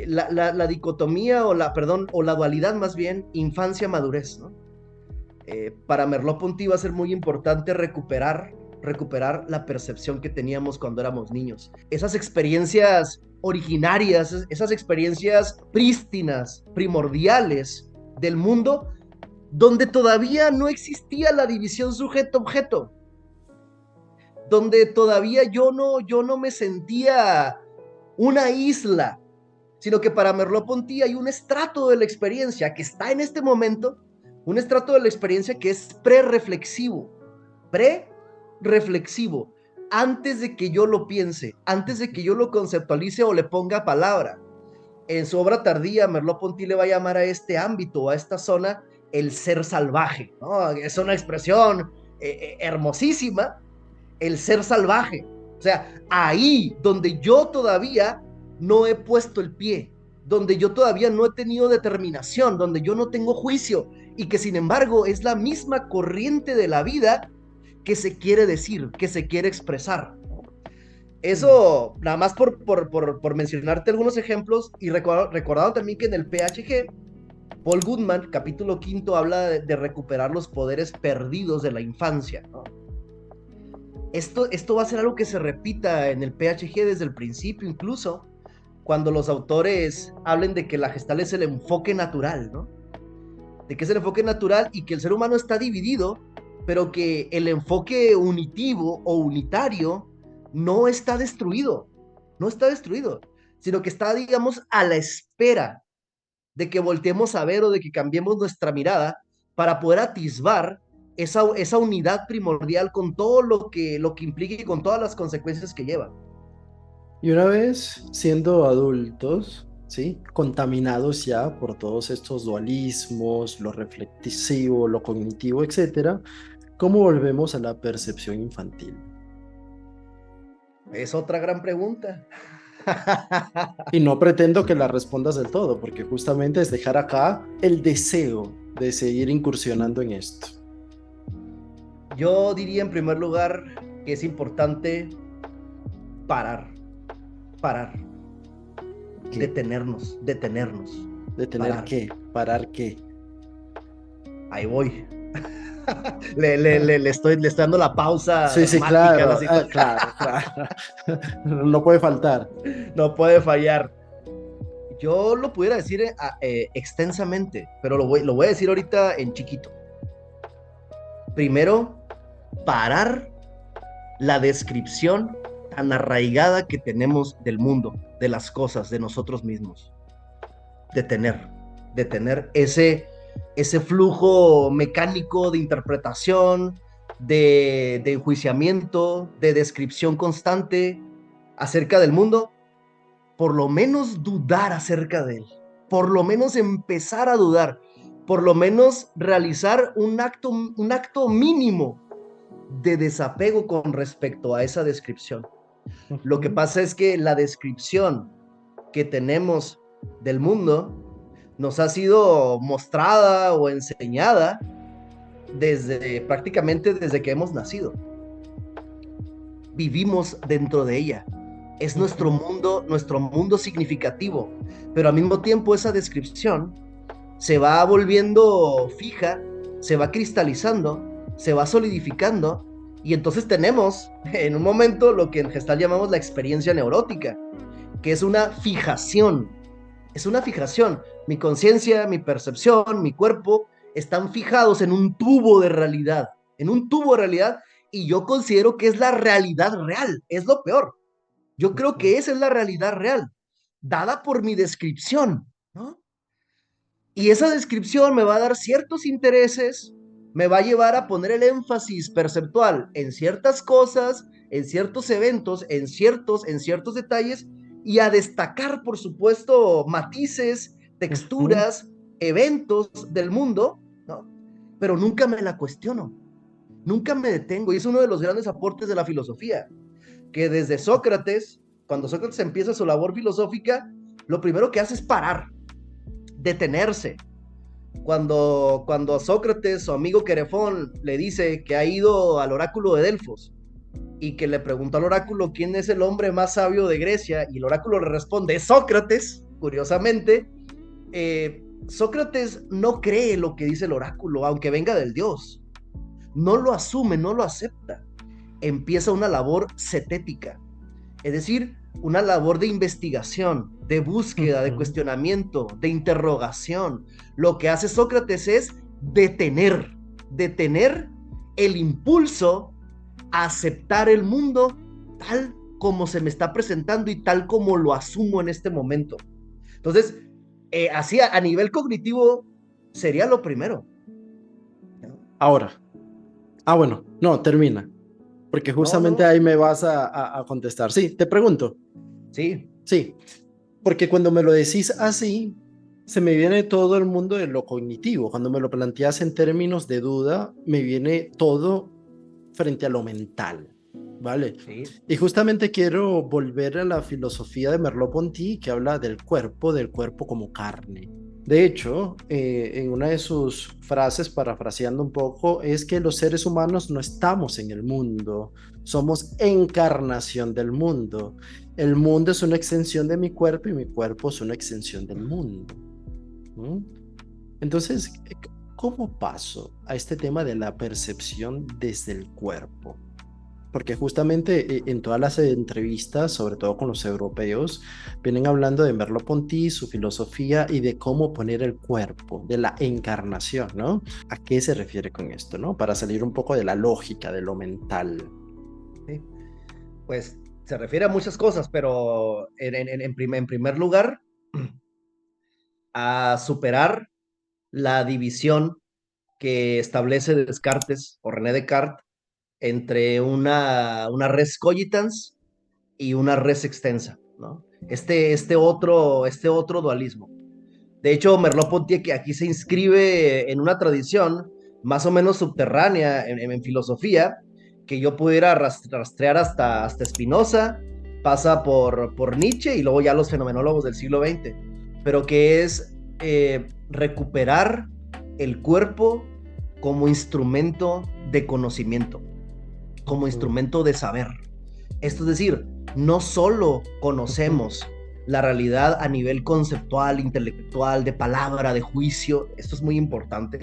la dicotomía perdón, o la dualidad más bien, infancia-madurez, ¿no? Para Merleau-Ponty va a ser muy importante recuperar la percepción que teníamos cuando éramos niños. Esas experiencias originarias, esas experiencias prístinas, primordiales del mundo, donde todavía no existía la división sujeto-objeto, donde todavía yo no me sentía una isla, sino que para Merleau-Ponty hay un estrato de la experiencia que está en este momento, un estrato de la experiencia que es pre-reflexivo, antes de que yo lo piense, antes de que yo lo conceptualice o le ponga palabra. En su obra tardía, Merleau-Ponty le va a llamar a este ámbito, a esta zona, el ser salvaje, ¿no? Es una expresión hermosísima, el ser salvaje. O sea, ahí donde yo todavía no he puesto el pie, donde yo todavía no he tenido determinación, donde yo no tengo juicio, y que sin embargo es la misma corriente de la vida que se quiere decir, que se quiere expresar. Eso, nada más por mencionarte algunos ejemplos, y recordado también que en el PHG, Paul Goodman, capítulo quinto, habla de recuperar los poderes perdidos de la infancia, ¿no? Esto va a ser algo que se repita en el PHG desde el principio, incluso cuando los autores hablen de que la Gestalt es el enfoque natural, ¿no? De que es el enfoque natural y que el ser humano está dividido, pero que el enfoque unitivo o unitario no está destruido, no está destruido, sino que está, digamos, a la espera de que volteemos a ver o de que cambiemos nuestra mirada para poder atisbar esa unidad primordial con todo lo que implica y con todas las consecuencias que lleva. Y una vez siendo adultos, ¿sí? Contaminados ya por todos estos dualismos, lo reflexivo, lo cognitivo, etcétera, ¿cómo volvemos a la percepción infantil? Es otra gran pregunta. Y no pretendo que la respondas del todo, porque justamente es dejar acá el deseo de seguir incursionando en esto. Yo diría en primer lugar que es importante parar, parar, ¿Qué? detenernos, ¿De tener parar. qué? ¿Parar qué? Ahí voy. Le estoy dando la pausa Sí, sí, dramática a la claro, situación. claro, claro. No puede faltar. No puede fallar. Yo lo pudiera decir extensamente, pero lo voy a decir ahorita en chiquito. Primero, parar la descripción tan arraigada que tenemos del mundo, de las cosas, de nosotros mismos. Detener, detener ese flujo mecánico de interpretación, de enjuiciamiento, de descripción constante acerca del mundo, por lo menos dudar acerca de él, por lo menos empezar a dudar, por lo menos realizar un acto mínimo de desapego con respecto a esa descripción. Lo que Ujú. pasa es que la descripción que tenemos del mundo nos ha sido mostrada o enseñada desde prácticamente desde que hemos nacido. Vivimos dentro de ella. Es Ujú. nuestro mundo significativo, pero al mismo tiempo esa descripción se va volviendo fija, se va cristalizando, se va solidificando y entonces tenemos en un momento lo que en Gestalt llamamos la experiencia neurótica, que es una fijación. Es una fijación. Mi conciencia, mi percepción, mi cuerpo están fijados en un tubo de realidad, en un tubo de realidad, y yo considero que es la realidad real, es lo peor. Yo creo Ujú. que esa es la realidad real, dada por mi descripción, ¿no? Y esa descripción me va a dar ciertos intereses, me va a llevar a poner el énfasis perceptual en ciertas cosas, en ciertos eventos, en ciertos detalles, y a destacar, por supuesto, matices, Ujú. texturas, eventos del mundo, ¿no? Pero nunca me la cuestiono, nunca me detengo, y es uno de los grandes aportes de la filosofía, que desde Sócrates, cuando Sócrates empieza su labor filosófica, lo primero que hace es parar, detenerse. Cuando Sócrates, su amigo Querefón, le dice que ha ido al oráculo de Delfos y que le preguntó al oráculo quién es el hombre más sabio de Grecia, y el oráculo le responde, Sócrates, curiosamente, Sócrates no cree lo que dice el oráculo, aunque venga del dios. No lo asume, no lo acepta. Empieza una labor cetética, es decir, una labor de investigación, de búsqueda, de Ujú. cuestionamiento, de interrogación. Lo que hace Sócrates es detener el impulso a aceptar el mundo tal como se me está presentando y tal como lo asumo en este momento. Entonces, así a nivel cognitivo sería lo primero. Ahora, bueno, no, termina, porque No, justamente no, ahí me vas a contestar. Sí, te pregunto. sí, Sí, porque cuando me lo decís así, se me viene todo el mundo de lo cognitivo. Cuando me lo planteas en términos de duda, me viene todo frente a lo mental, ¿vale? sí. Y justamente quiero volver a la filosofía de Merleau-Ponty, que habla del cuerpo como carne. De hecho, en una de sus frases, parafraseando un poco, es que los seres humanos no estamos en el mundo, somos encarnación del mundo. El mundo es una extensión de mi cuerpo y mi cuerpo es una extensión del mundo. ¿Mm? Entonces, ¿cómo paso a este tema de la percepción desde el cuerpo? Porque justamente en todas las entrevistas, sobre todo con los europeos, vienen hablando de Merleau-Ponty, su filosofía y de cómo poner el cuerpo, de la encarnación, ¿no? ¿A qué se refiere con esto, no? Para salir un poco de la lógica, de lo mental. Sí. Pues se refiere a muchas cosas, pero en primer lugar, a superar la división que establece Descartes o René Descartes entre una res cogitans y una res extensa, ¿no? Este otro dualismo. De hecho, Merleau-Ponty que aquí se inscribe en una tradición más o menos subterránea en filosofía, que yo pudiera rastrear hasta Spinoza, pasa por Nietzsche y luego ya los fenomenólogos del siglo XX, pero que es recuperar el cuerpo como instrumento de conocimiento, como instrumento de saber. Esto es decir, no solo conocemos la realidad a nivel conceptual, intelectual, de palabra, de juicio, esto es muy importante,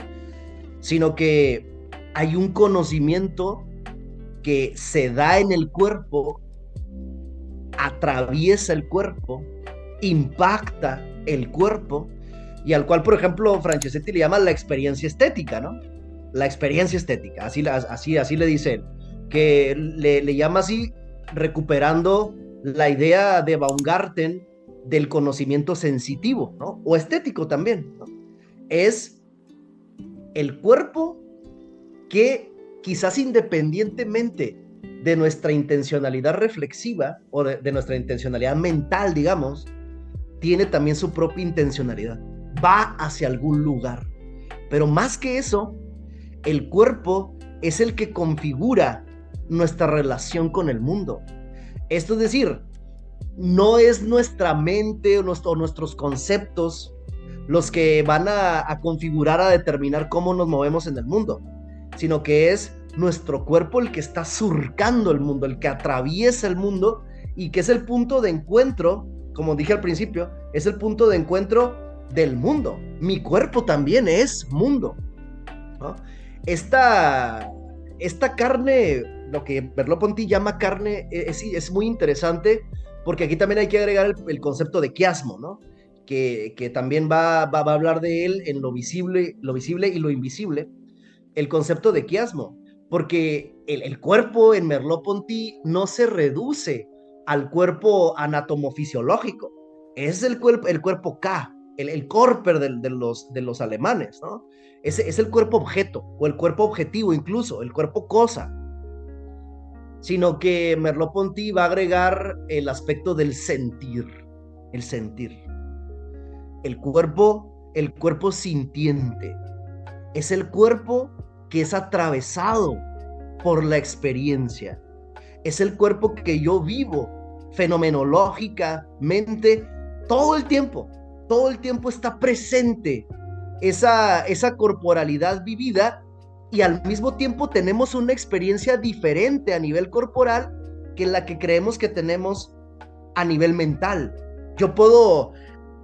sino que hay un conocimiento que se da en el cuerpo, atraviesa el cuerpo, impacta el cuerpo, y al cual, por ejemplo, Franceschetti le llama la experiencia estética, ¿no? La experiencia estética, así le dice él, que le llama así, recuperando la idea de Baumgarten del conocimiento sensitivo, ¿no? O estético también, ¿no? Es el cuerpo que quizás independientemente de nuestra intencionalidad reflexiva o de nuestra intencionalidad mental, digamos, tiene también su propia intencionalidad, va hacia algún lugar. Pero más que eso, el cuerpo es el que configura nuestra relación con el mundo. Esto es decir, no es nuestra mente o nuestros conceptos los que van a configurar, a determinar cómo nos movemos en el mundo, sino que es nuestro cuerpo el que está surcando el mundo, el que atraviesa el mundo y que es el punto de encuentro, como dije al principio, es el punto de encuentro del mundo. Mi cuerpo también es mundo, ¿no? Esta carne, lo que Merleau-Ponty llama carne, es muy interesante porque aquí también hay que agregar el concepto de quiasmo, ¿no? Que también va a hablar de él en lo visible y lo invisible, el concepto de quiasmo, porque el cuerpo en Merleau-Ponty no se reduce al cuerpo anatomofisiológico, es el cuerpo K, el Körper de los alemanes, ¿no? Es el cuerpo objeto, o el cuerpo objetivo incluso, el cuerpo cosa, sino que Merleau-Ponty va a agregar el aspecto del sentir, el sentir. El cuerpo sintiente, es el cuerpo que es atravesado por la experiencia. Es el cuerpo que yo vivo fenomenológicamente todo el tiempo. Todo el tiempo está presente esa corporalidad vivida y al mismo tiempo tenemos una experiencia diferente a nivel corporal que la que creemos que tenemos a nivel mental. Yo puedo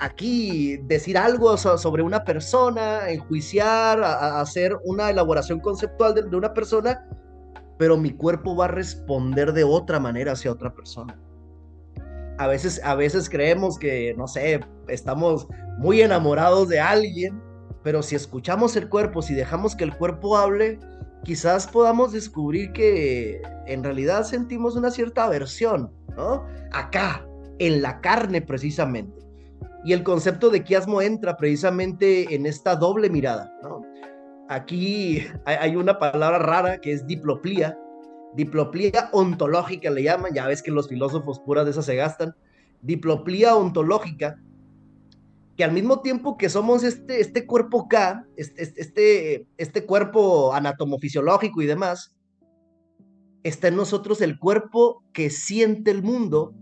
aquí decir algo sobre una persona, enjuiciar, hacer una elaboración conceptual de una persona, pero mi cuerpo va a responder de otra manera hacia otra persona. A veces creemos que, no sé, estamos muy enamorados de alguien, pero si escuchamos el cuerpo, si dejamos que el cuerpo hable, quizás podamos descubrir que en realidad sentimos una cierta aversión, ¿no? Acá, en la carne precisamente. Y el concepto de quiasmo entra precisamente en esta doble mirada, ¿no? Aquí hay una palabra rara que es diploplía ontológica le llaman, ya ves que los filósofos puras de esas se gastan, diploplía ontológica, que al mismo tiempo que somos este cuerpo K, este cuerpo anatomofisiológico y demás, está en nosotros el cuerpo que siente el mundo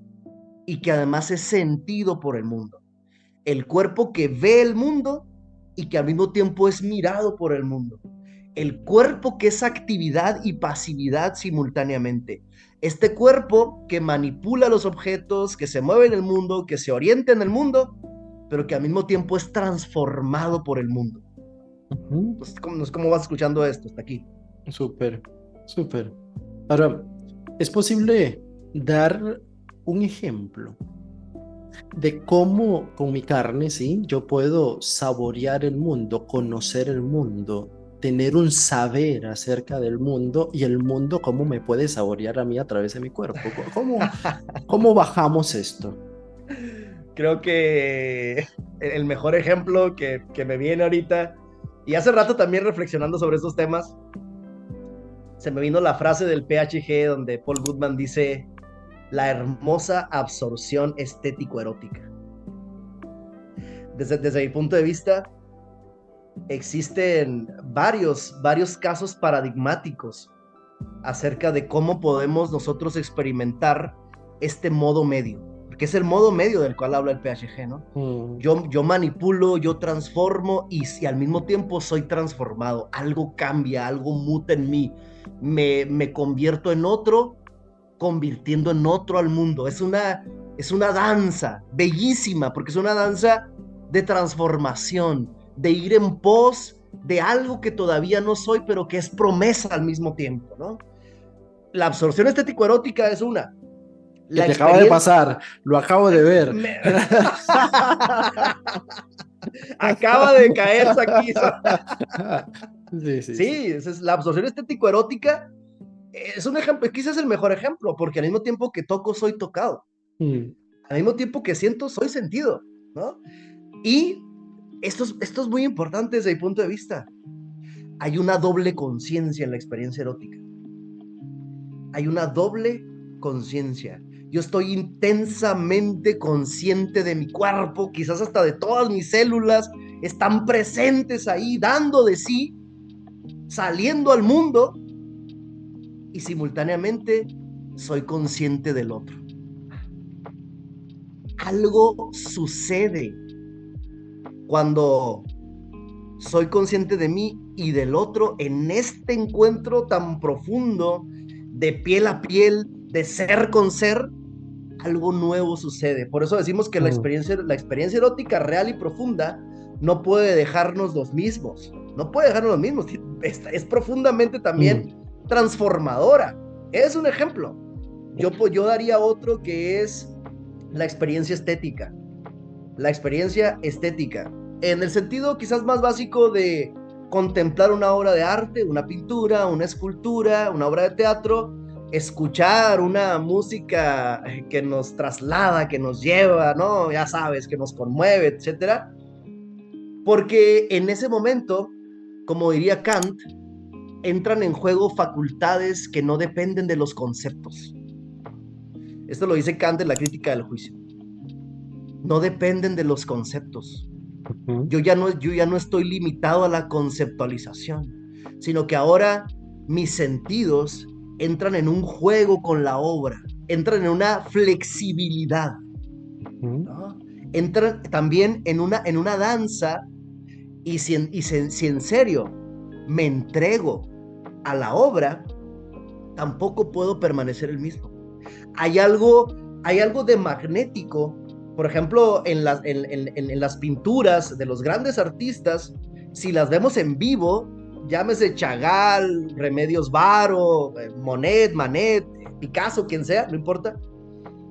y que además es sentido por el mundo. El cuerpo que ve el mundo y que al mismo tiempo es mirado por el mundo. El cuerpo que es actividad y pasividad simultáneamente. Este cuerpo que manipula los objetos, que se mueve en el mundo, que se orienta en el mundo, pero que al mismo tiempo es transformado por el mundo. Entonces, ¿cómo vas escuchando esto hasta aquí? Súper, súper. Ahora, ¿es posible dar un ejemplo de cómo con mi carne, sí, yo puedo saborear el mundo, conocer el mundo, tener un saber acerca del mundo y el mundo cómo me puede saborear a mí a través de mi cuerpo? ¿Cómo bajamos esto? Creo que el mejor ejemplo que me viene ahorita, y hace rato también reflexionando sobre estos temas, se me vino la frase del PHG donde Paul Goodman dice, la hermosa absorción estético-erótica. Desde mi punto de vista, existen varios casos paradigmáticos acerca de cómo podemos nosotros experimentar este modo medio, porque es el modo medio del cual habla el PHG, ¿no? Yo manipulo, yo transformo y al mismo tiempo soy transformado, algo cambia, algo muta en mí, me convierto en otro, convirtiendo en otro al mundo. Es una danza bellísima, porque es una danza de transformación, de ir en pos de algo que todavía no soy, pero que es promesa al mismo tiempo, ¿no? La absorción estético-erótica es una. Que te acaba de pasar, lo acabo de ver. Acaba de caerse aquí. Sí. Es la absorción estético-erótica es un ejemplo, quizás es el mejor ejemplo, porque al mismo tiempo que toco, soy tocado. Al mismo tiempo que siento, soy sentido, ¿no? Y esto es muy importante desde mi punto de vista. Hay una doble conciencia en la experiencia erótica. Hay una doble conciencia. Yo estoy intensamente consciente de mi cuerpo, quizás hasta de todas mis células, están presentes ahí, dando de sí, saliendo al mundo, y simultáneamente soy consciente del otro. Algo sucede cuando soy consciente de mí y del otro en este encuentro tan profundo de piel a piel, de ser con ser. Algo nuevo sucede. Por eso decimos que la experiencia erótica real y profunda no puede dejarnos los mismos. No puede dejarnos los mismos. Es profundamente también transformadora. Es un ejemplo. Yo daría otro que es la experiencia estética. La experiencia estética. En el sentido quizás más básico de contemplar una obra de arte, una pintura, una escultura, una obra de teatro, escuchar una música que nos traslada, que nos lleva, ¿no? Ya sabes, que nos conmueve, etcétera. Porque en ese momento, como diría Kant, entran en juego facultades que no dependen de los conceptos. Esto lo dice Kant en la crítica del juicio. No dependen de los conceptos. Yo ya no estoy limitado a la conceptualización, sino que ahora mis sentidos entran en un juego con la obra, entran en una flexibilidad, ¿no? Entran también en una danza, y si en serio me entrego a la obra, tampoco puedo permanecer el mismo. Hay algo de magnético, por ejemplo, en las pinturas de los grandes artistas, si las vemos en vivo, llámese Chagall, Remedios Varo, Monet, Manet, Picasso, quien sea, no importa,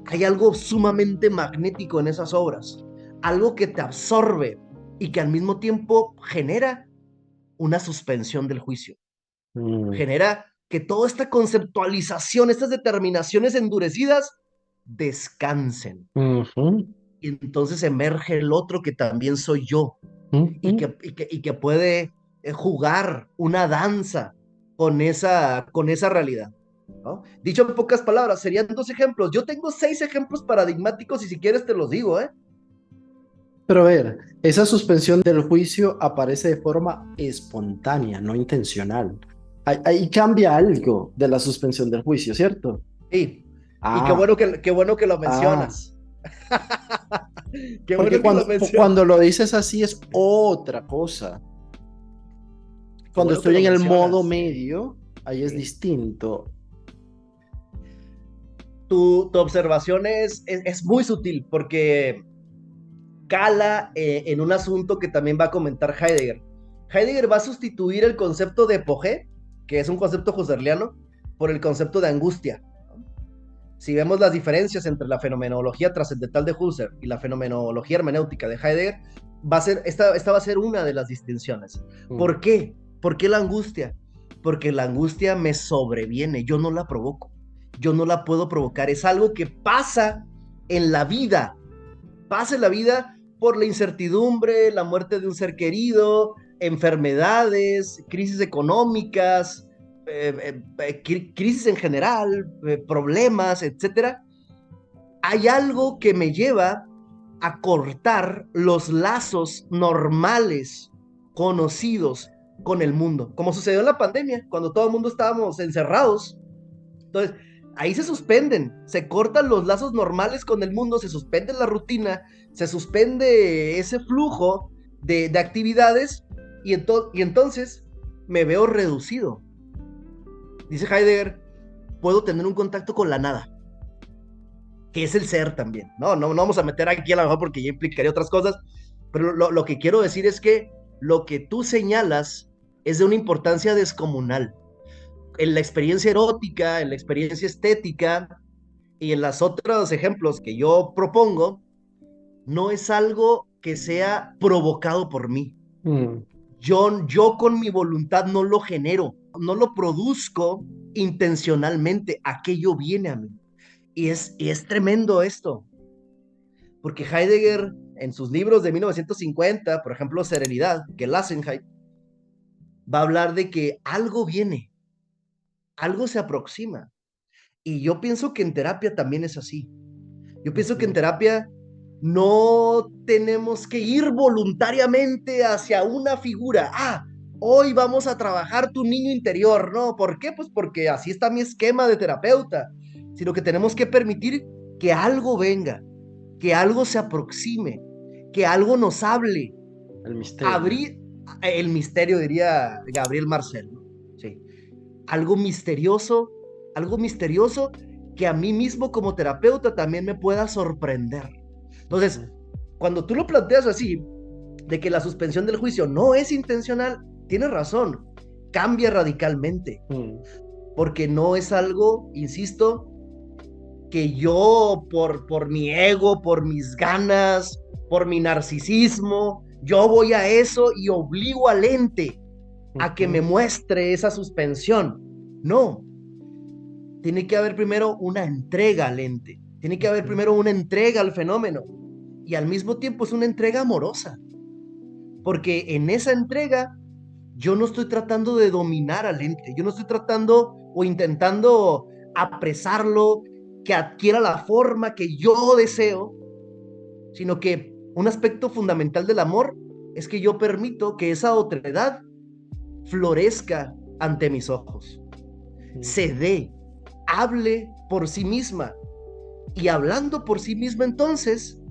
hay algo sumamente magnético en esas obras, algo que te absorbe y que al mismo tiempo genera una suspensión del juicio. Genera que toda esta conceptualización, estas determinaciones endurecidas, descansen. Y entonces emerge el otro que también soy yo, y que puede jugar una danza con esa realidad, ¿no? Dicho en pocas palabras, serían 2 ejemplos. Yo tengo 6 ejemplos paradigmáticos y si quieres te los digo, ¿eh? Pero a ver, esa suspensión del juicio aparece de forma espontánea, no intencional. Ahí cambia algo de la suspensión del juicio, ¿cierto? Sí. Y qué bueno que lo mencionas. Qué Porque bueno que lo mencionas. cuando lo dices así es otra cosa. Cuando estoy en el modo medio, ahí es distinto. Tu observación es muy sutil, porque cala en un asunto que también va a comentar Heidegger. Heidegger va a sustituir el concepto de epogé, que es un concepto husserliano, por el concepto de angustia. Si vemos las diferencias entre la fenomenología trascendental de Husserl y la fenomenología hermenéutica de Heidegger, esta va a ser una de las distinciones. ¿Por qué? ¿Por qué la angustia? Porque la angustia me sobreviene, yo no la provoco, yo no la puedo provocar, es algo que pasa en la vida, pase la vida por la incertidumbre, la muerte de un ser querido, enfermedades, crisis económicas, crisis en general, problemas, etcétera, hay algo que me lleva a cortar los lazos normales, conocidos con el mundo, como sucedió en la pandemia, cuando todo el mundo estábamos encerrados. Entonces, ahí se suspenden, se cortan los lazos normales con el mundo, se suspende la rutina, se suspende ese flujo de actividades y entonces me veo reducido. Dice Heidegger, puedo tener un contacto con la nada, que es el ser también. No vamos a meter aquí a lo mejor porque ya implicaría otras cosas, pero lo que quiero decir es que lo que tú señalas es de una importancia descomunal. En la experiencia erótica, en la experiencia estética y en los otros ejemplos que yo propongo, no es algo que sea provocado por mí. Yo con mi voluntad no lo genero, no lo produzco intencionalmente, aquello viene a mí. Y es tremendo esto, porque Heidegger en sus libros de 1950, por ejemplo Serenidad, Gelassenheit, va a hablar de que algo viene, algo se aproxima. Y yo pienso que en terapia también es así. Yo pienso que en terapia no tenemos que ir voluntariamente hacia una figura. Hoy vamos a trabajar tu niño interior. No, ¿por qué? Pues porque así está mi esquema de terapeuta. Sino que tenemos que permitir que algo venga, que algo se aproxime, que algo nos hable. El misterio. Abrir el misterio, diría Gabriel Marcel. Sí. Algo misterioso que a mí mismo como terapeuta también me pueda sorprender. Entonces, cuando tú lo planteas así, de que la suspensión del juicio no es intencional, tienes razón, cambia radicalmente, porque no es algo, insisto, que yo por mi ego, por mis ganas, por mi narcisismo, yo voy a eso y obligo al ente a que me muestre esa suspensión. No, tiene que haber primero una entrega al ente, tiene que haber primero una entrega al fenómeno, y al mismo tiempo es una entrega amorosa, porque en esa entrega yo no estoy tratando de dominar al ente, yo no estoy tratando o intentando apresarlo, que adquiera la forma que yo deseo, sino que un aspecto fundamental del amor es que yo permito que esa otredad florezca ante mis ojos, se dé, hable por sí misma, y hablando por sí misma, entonces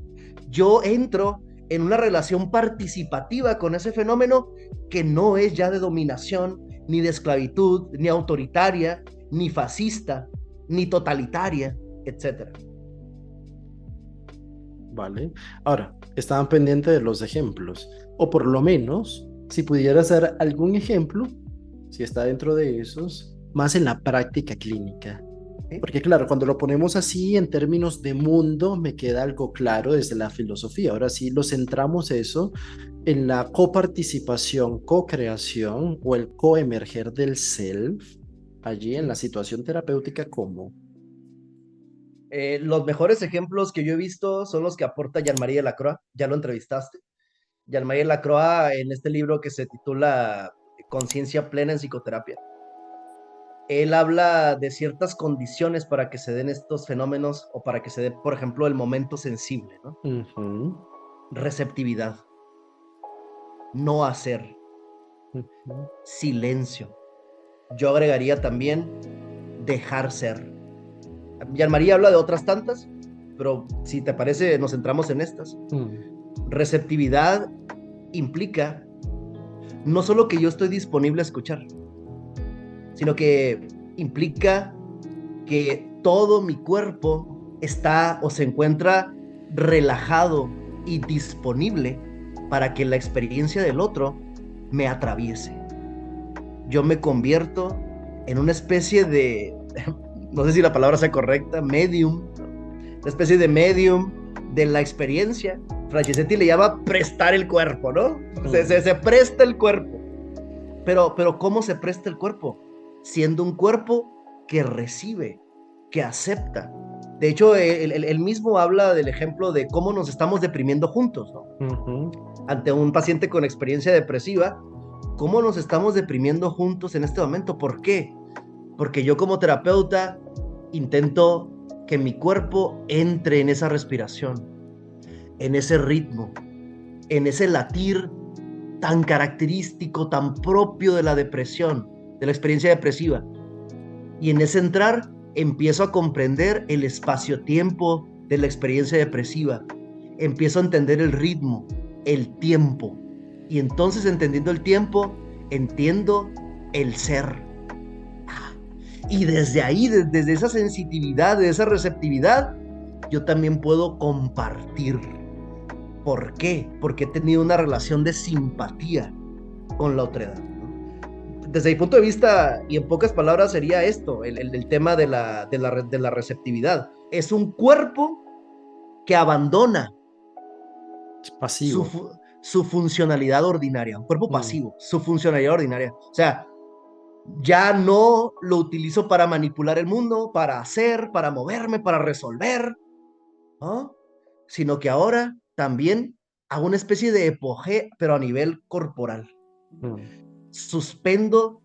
yo entro en una relación participativa con ese fenómeno que no es ya de dominación, ni de esclavitud, ni autoritaria, ni fascista, ni totalitaria, etc. Vale. Ahora, estaban pendientes de los ejemplos, o por lo menos, si pudieras dar algún ejemplo, si está dentro de esos, más en la práctica clínica. Porque claro, cuando lo ponemos así en términos de mundo, me queda algo claro desde la filosofía. Ahora sí, lo centramos eso en la coparticipación, co-creación o el coemerger del self, allí en la situación terapéutica, ¿cómo? Los mejores ejemplos que yo he visto son los que aporta Jean-Marie Lacroix. Ya lo entrevistaste. Jean-Marie Lacroix, en este libro que se titula Conciencia plena en psicoterapia, él habla de ciertas condiciones para que se den estos fenómenos, o para que se dé, por ejemplo, el momento sensible, ¿no? Receptividad, no hacer, silencio. Yo agregaría también dejar ser. Jean-Marie habla de otras tantas, pero si te parece, nos centramos en estas. Receptividad implica no solo que yo estoy disponible a escuchar, sino que implica que todo mi cuerpo está o se encuentra relajado y disponible para que la experiencia del otro me atraviese. Yo me convierto en una especie de, no sé si la palabra sea correcta, medium, una especie de medium de la experiencia. Franceschetti le llama prestar el cuerpo, ¿no? Se presta el cuerpo. Pero ¿cómo se presta el cuerpo? Siendo un cuerpo que recibe, que acepta. De hecho, él mismo habla del ejemplo de cómo nos estamos deprimiendo juntos, ¿no? Ujú. Ante un paciente con experiencia depresiva, cómo nos estamos deprimiendo juntos en este momento. ¿Por qué? Porque yo como terapeuta intento que mi cuerpo entre en esa respiración, en ese ritmo, en ese latir tan característico, tan propio de la depresión, de la experiencia depresiva. Y en ese entrar empiezo a comprender el espacio-tiempo de la experiencia depresiva. Empiezo a entender el ritmo, el tiempo. Y entonces, entendiendo el tiempo, entiendo el ser. Y desde ahí, desde esa sensitividad, de esa receptividad, yo también puedo compartir. ¿Por qué? Porque he tenido una relación de simpatía con la otredad. Desde mi punto de vista, y en pocas palabras, sería esto, el tema de la receptividad. Es un cuerpo que abandona Es su, pasivo. su funcionalidad ordinaria, un cuerpo Mm, pasivo, su funcionalidad ordinaria. O sea, ya no lo utilizo para manipular el mundo, para hacer, para moverme, para resolver, ¿no? Sino que ahora también hago una especie de epogé, pero a nivel corporal. mm. Suspendo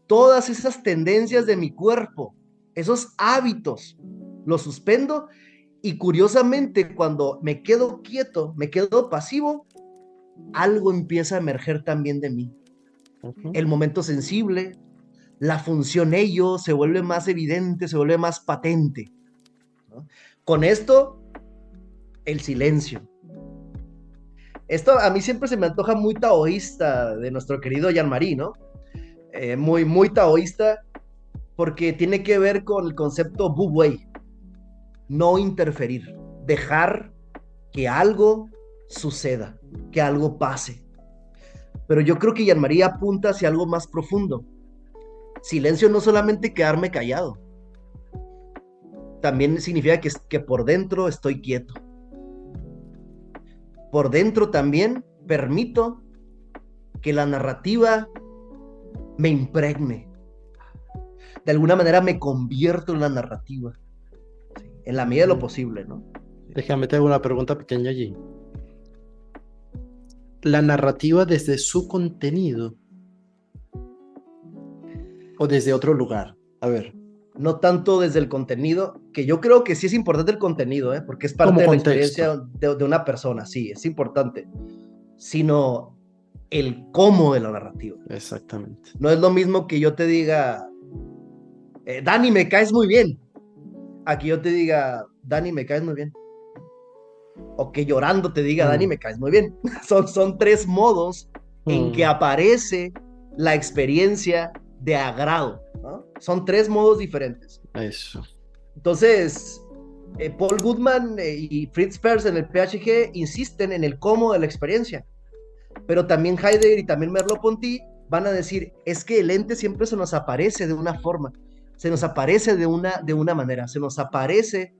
todas esas tendencias de mi cuerpo, esos hábitos, los suspendo y curiosamente cuando me quedo quieto, me quedo pasivo, algo empieza a emerger también de mí. Ujú. El momento sensible, la función ello se vuelve más evidente, se vuelve más patente, ¿no? Con esto, el silencio. Esto a mí siempre se me antoja muy taoísta de nuestro querido Jean-Marie, ¿no? Muy taoísta porque tiene que ver con el concepto Wu Wei, no interferir, dejar que algo suceda, que algo pase. Pero yo creo que Jean-Marie apunta hacia algo más profundo. Silencio no solamente quedarme callado, también significa que por dentro estoy quieto. Por dentro también permito que la narrativa me impregne. De alguna manera me convierto en la narrativa, ¿sí? En la medida de lo Mm. posible, ¿no? Déjame te hago una pregunta pequeña allí. La narrativa desde su contenido o desde otro lugar. A ver, No tanto desde el contenido, que yo creo que sí es importante el contenido, ¿eh? Porque es parte como de la contexto. experiencia de una persona, sí, es importante, sino el cómo de la narrativa. Exactamente. No es lo mismo que yo te diga, Dani, me caes muy bien, a que yo te diga, Dani, me caes muy bien, o que llorando te diga, Dani, Mm, me caes muy bien. Son tres modos en que mm, aparece la experiencia de agrado, ¿no? Son tres modos diferentes. eso. Entonces, Paul Goodman y Fritz Perls en el PHG insisten en el cómo de la experiencia, pero también Heidegger y también Merleau-Ponty van a decir, es que el ente siempre se nos aparece de una forma, se nos aparece de una manera, se nos aparece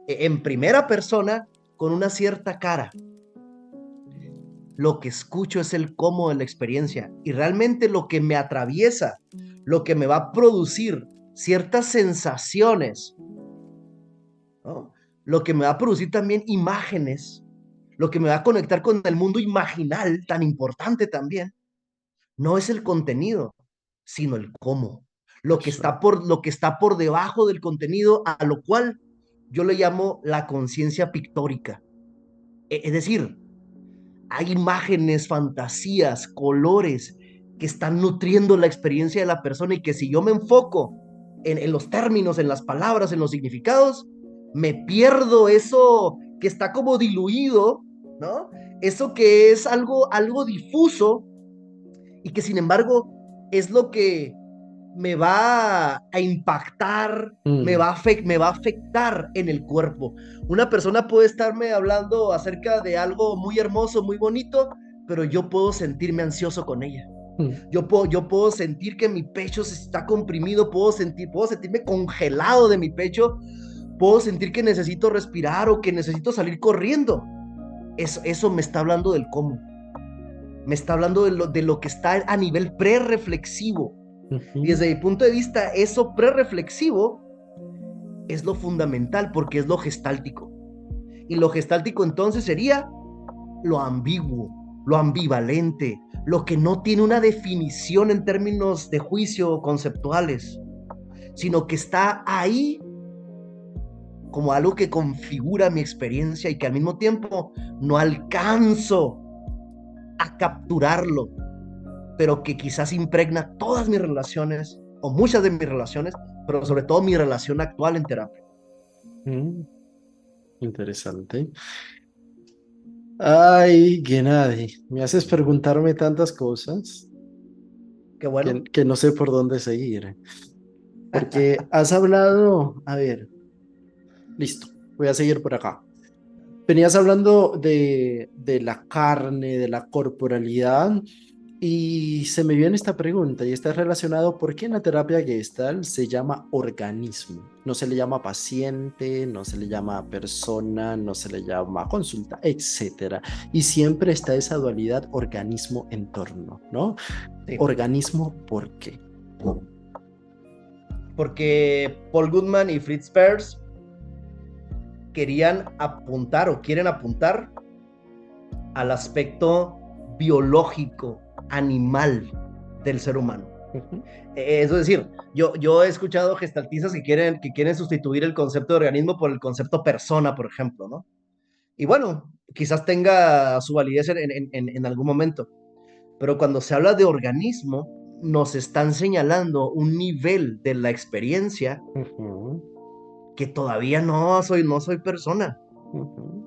en primera persona con una cierta cara. Lo que escucho es el cómo de la experiencia y realmente lo que me atraviesa, lo que me va a producir ciertas sensaciones, ¿no? Lo que me va a producir también imágenes, lo que me va a conectar con el mundo imaginal, tan importante también, no es el contenido, sino el cómo. Eso. Lo que está por debajo del contenido, a lo cual yo le llamo la conciencia pictórica. Es decir, hay imágenes, fantasías, colores que están nutriendo la experiencia de la persona y que si yo me enfoco en los términos, en las palabras, en los significados, me pierdo eso que está como diluido, ¿no? Eso que es algo difuso y que sin embargo es lo que me va a impactar, Mm, me va a afectar en el cuerpo. Una persona puede estarme hablando acerca de algo muy hermoso, muy bonito, pero yo puedo sentirme ansioso con ella. mm. Yo puedo sentir que mi pecho se está comprimido, puedo sentirme congelado de mi pecho, puedo sentir que necesito respirar o que necesito salir corriendo. Eso me está hablando del cómo. Me está hablando de lo que está a nivel pre-reflexivo. Y Ujú. desde mi punto de vista, eso pre-reflexivo es lo fundamental porque es lo gestáltico. Y lo gestáltico entonces sería lo ambiguo, lo ambivalente, lo que no tiene una definición en términos de juicio conceptuales, sino que está ahí como algo que configura mi experiencia y que al mismo tiempo no alcanzo a capturarlo, pero que quizás impregna todas mis relaciones o muchas de mis relaciones, pero sobre todo mi relación actual en terapia. Mm, interesante. Ay, Gennady, me haces preguntarme tantas cosas Qué bueno. que no sé por dónde seguir. Porque has hablado, a ver, listo, voy a seguir por acá. Venías hablando de la carne, de la corporalidad, y se me viene esta pregunta, y está relacionado, ¿por qué en la terapia Gestalt se llama organismo? No se le llama paciente, no se le llama persona, no se le llama consulta, etcétera. Y siempre está esa dualidad organismo-entorno, ¿no? Sí. Organismo, ¿por qué? Porque Paul Goodman y Fritz Perls querían apuntar o quieren apuntar al aspecto biológico, animal del ser humano. Ujú. Es decir, yo he escuchado gestaltistas que quieren sustituir el concepto de organismo por el concepto persona, por ejemplo, ¿no? Y bueno, quizás tenga su validez en algún momento, pero cuando se habla de organismo, nos están señalando un nivel de la experiencia Ujú, que todavía no soy persona, ujú,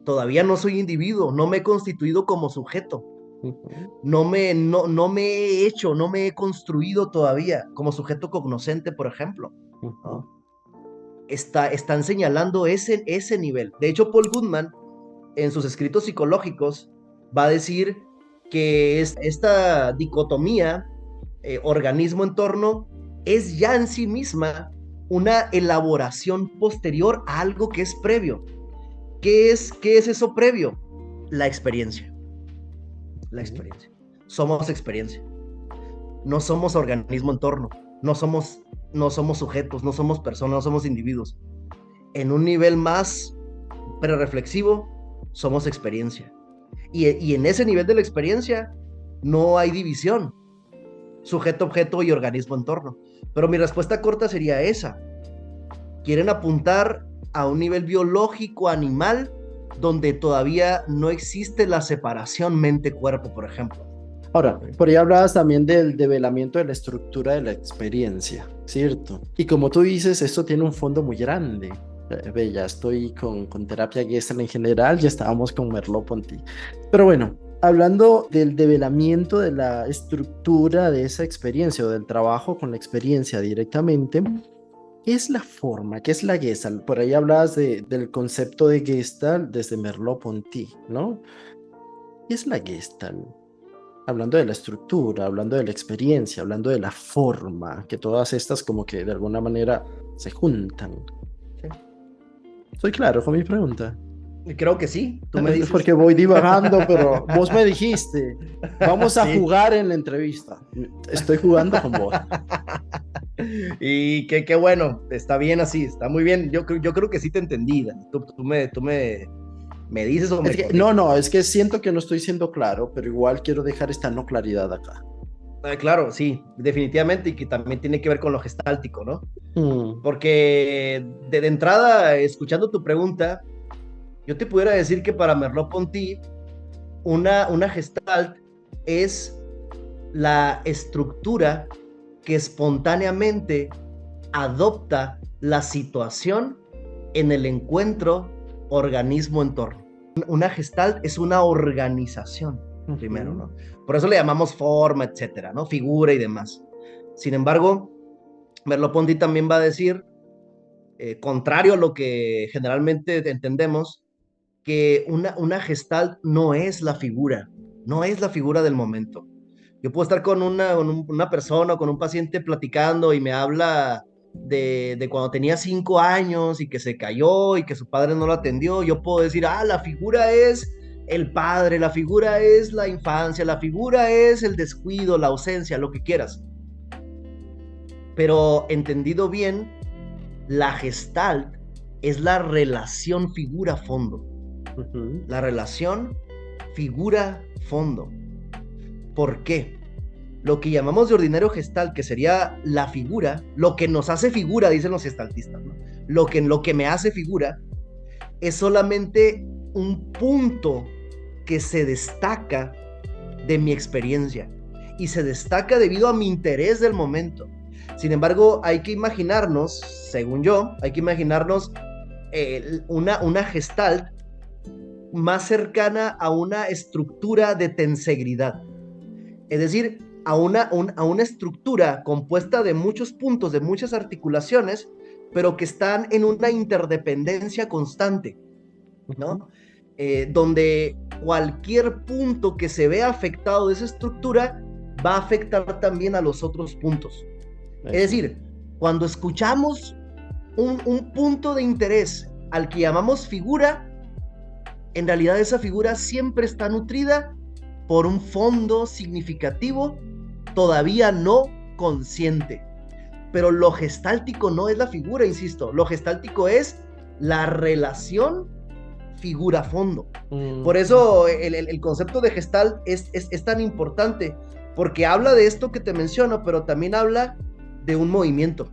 todavía no soy individuo, no me he constituido como sujeto, ujú, no me he hecho, no me he construido todavía como sujeto cognoscente, por ejemplo, ujú, ¿no? Están señalando ese nivel. De hecho, Paul Goodman, en sus escritos psicológicos, va a decir que esta dicotomía organismo-entorno es ya en sí misma una elaboración posterior a algo que es previo. ¿Qué es eso previo? La experiencia. La ujú, experiencia. Somos experiencia. No somos organismo-entorno. No somos sujetos, no somos personas, no somos individuos. En un nivel más prereflexivo, somos experiencia. Y en ese nivel de la experiencia no hay división, sujeto, objeto y organismo, entorno. Pero mi respuesta corta sería esa. Quieren apuntar a un nivel biológico, animal, donde todavía no existe la separación mente-cuerpo, por ejemplo. Ahora, por ahí hablabas también del develamiento de la estructura de la experiencia, ¿cierto? Y como tú dices, esto tiene un fondo muy grande. Ve, ya estoy con terapia Gestalt en general, ya estábamos con Merleau-Ponty. Pero bueno, hablando del develamiento de la estructura de esa experiencia o del trabajo con la experiencia directamente, ¿qué es la forma? ¿Qué es la Gestalt? Por ahí hablabas del concepto de Gestalt desde Merleau-Ponty, ¿no? ¿Qué es la Gestalt? Hablando de la estructura, hablando de la experiencia, hablando de la forma, que todas estas como que de alguna manera se juntan. ¿Sí? ¿Soy claro con mi pregunta? Creo que sí, tú me Es dices. porque voy divagando, pero vos me dijiste, vamos a Sí. jugar en la entrevista. Estoy jugando con vos. Y qué bueno, está bien así, está muy bien. Yo creo que sí te entendí, Dani. Me dices o Es me que, no, corriges. no, es que siento que no estoy siendo claro, pero igual quiero dejar esta no claridad acá. Claro, sí, definitivamente, y que también tiene que ver con lo gestáltico, ¿no? Mm, Porque de entrada, escuchando tu pregunta, yo te pudiera decir que para Merleau-Ponty, una gestalt es la estructura que espontáneamente adopta la situación en el encuentro organismo-entorno. Una gestalt es una organización, primero, ujú, ¿no? Por eso le llamamos forma, etcétera, ¿no? Figura y demás. Sin embargo, Merleau-Ponty también va a decir, contrario a lo que generalmente entendemos, que una gestalt no es la figura, no es la figura del momento. Yo puedo estar con una persona o con un paciente platicando y me habla de cuando tenía 5 años y que se cayó y que su padre no lo atendió. Yo puedo decir, la figura es el padre, la figura es la infancia, la figura es el descuido, la ausencia, lo que quieras. Pero entendido bien, La Gestalt es la relación figura-fondo. Ujú. La relación figura-fondo. ¿Por qué? Lo que llamamos de ordinario Gestalt, que sería la figura, lo que nos hace figura, dicen los gestaltistas, ¿no? Lo que me hace figura es solamente un punto que se destaca de mi experiencia y se destaca debido a mi interés del momento. Sin embargo, hay que imaginarnos, según yo, hay que imaginarnos una gestalt más cercana a una estructura de tensegridad. Es decir, a una estructura compuesta de muchos puntos, de muchas articulaciones, pero que están en una interdependencia constante, ¿no? Donde cualquier punto que se vea afectado de esa estructura va a afectar también a los otros puntos. Es Eso. decir, cuando escuchamos un punto de interés al que llamamos figura, en realidad esa figura siempre está nutrida por un fondo significativo todavía no consciente. Pero lo gestáltico no es la figura, insisto, lo gestáltico es la relación figura-fondo. Por eso el concepto de gestalt es tan importante, porque habla de esto que te menciono, pero también habla de un movimiento.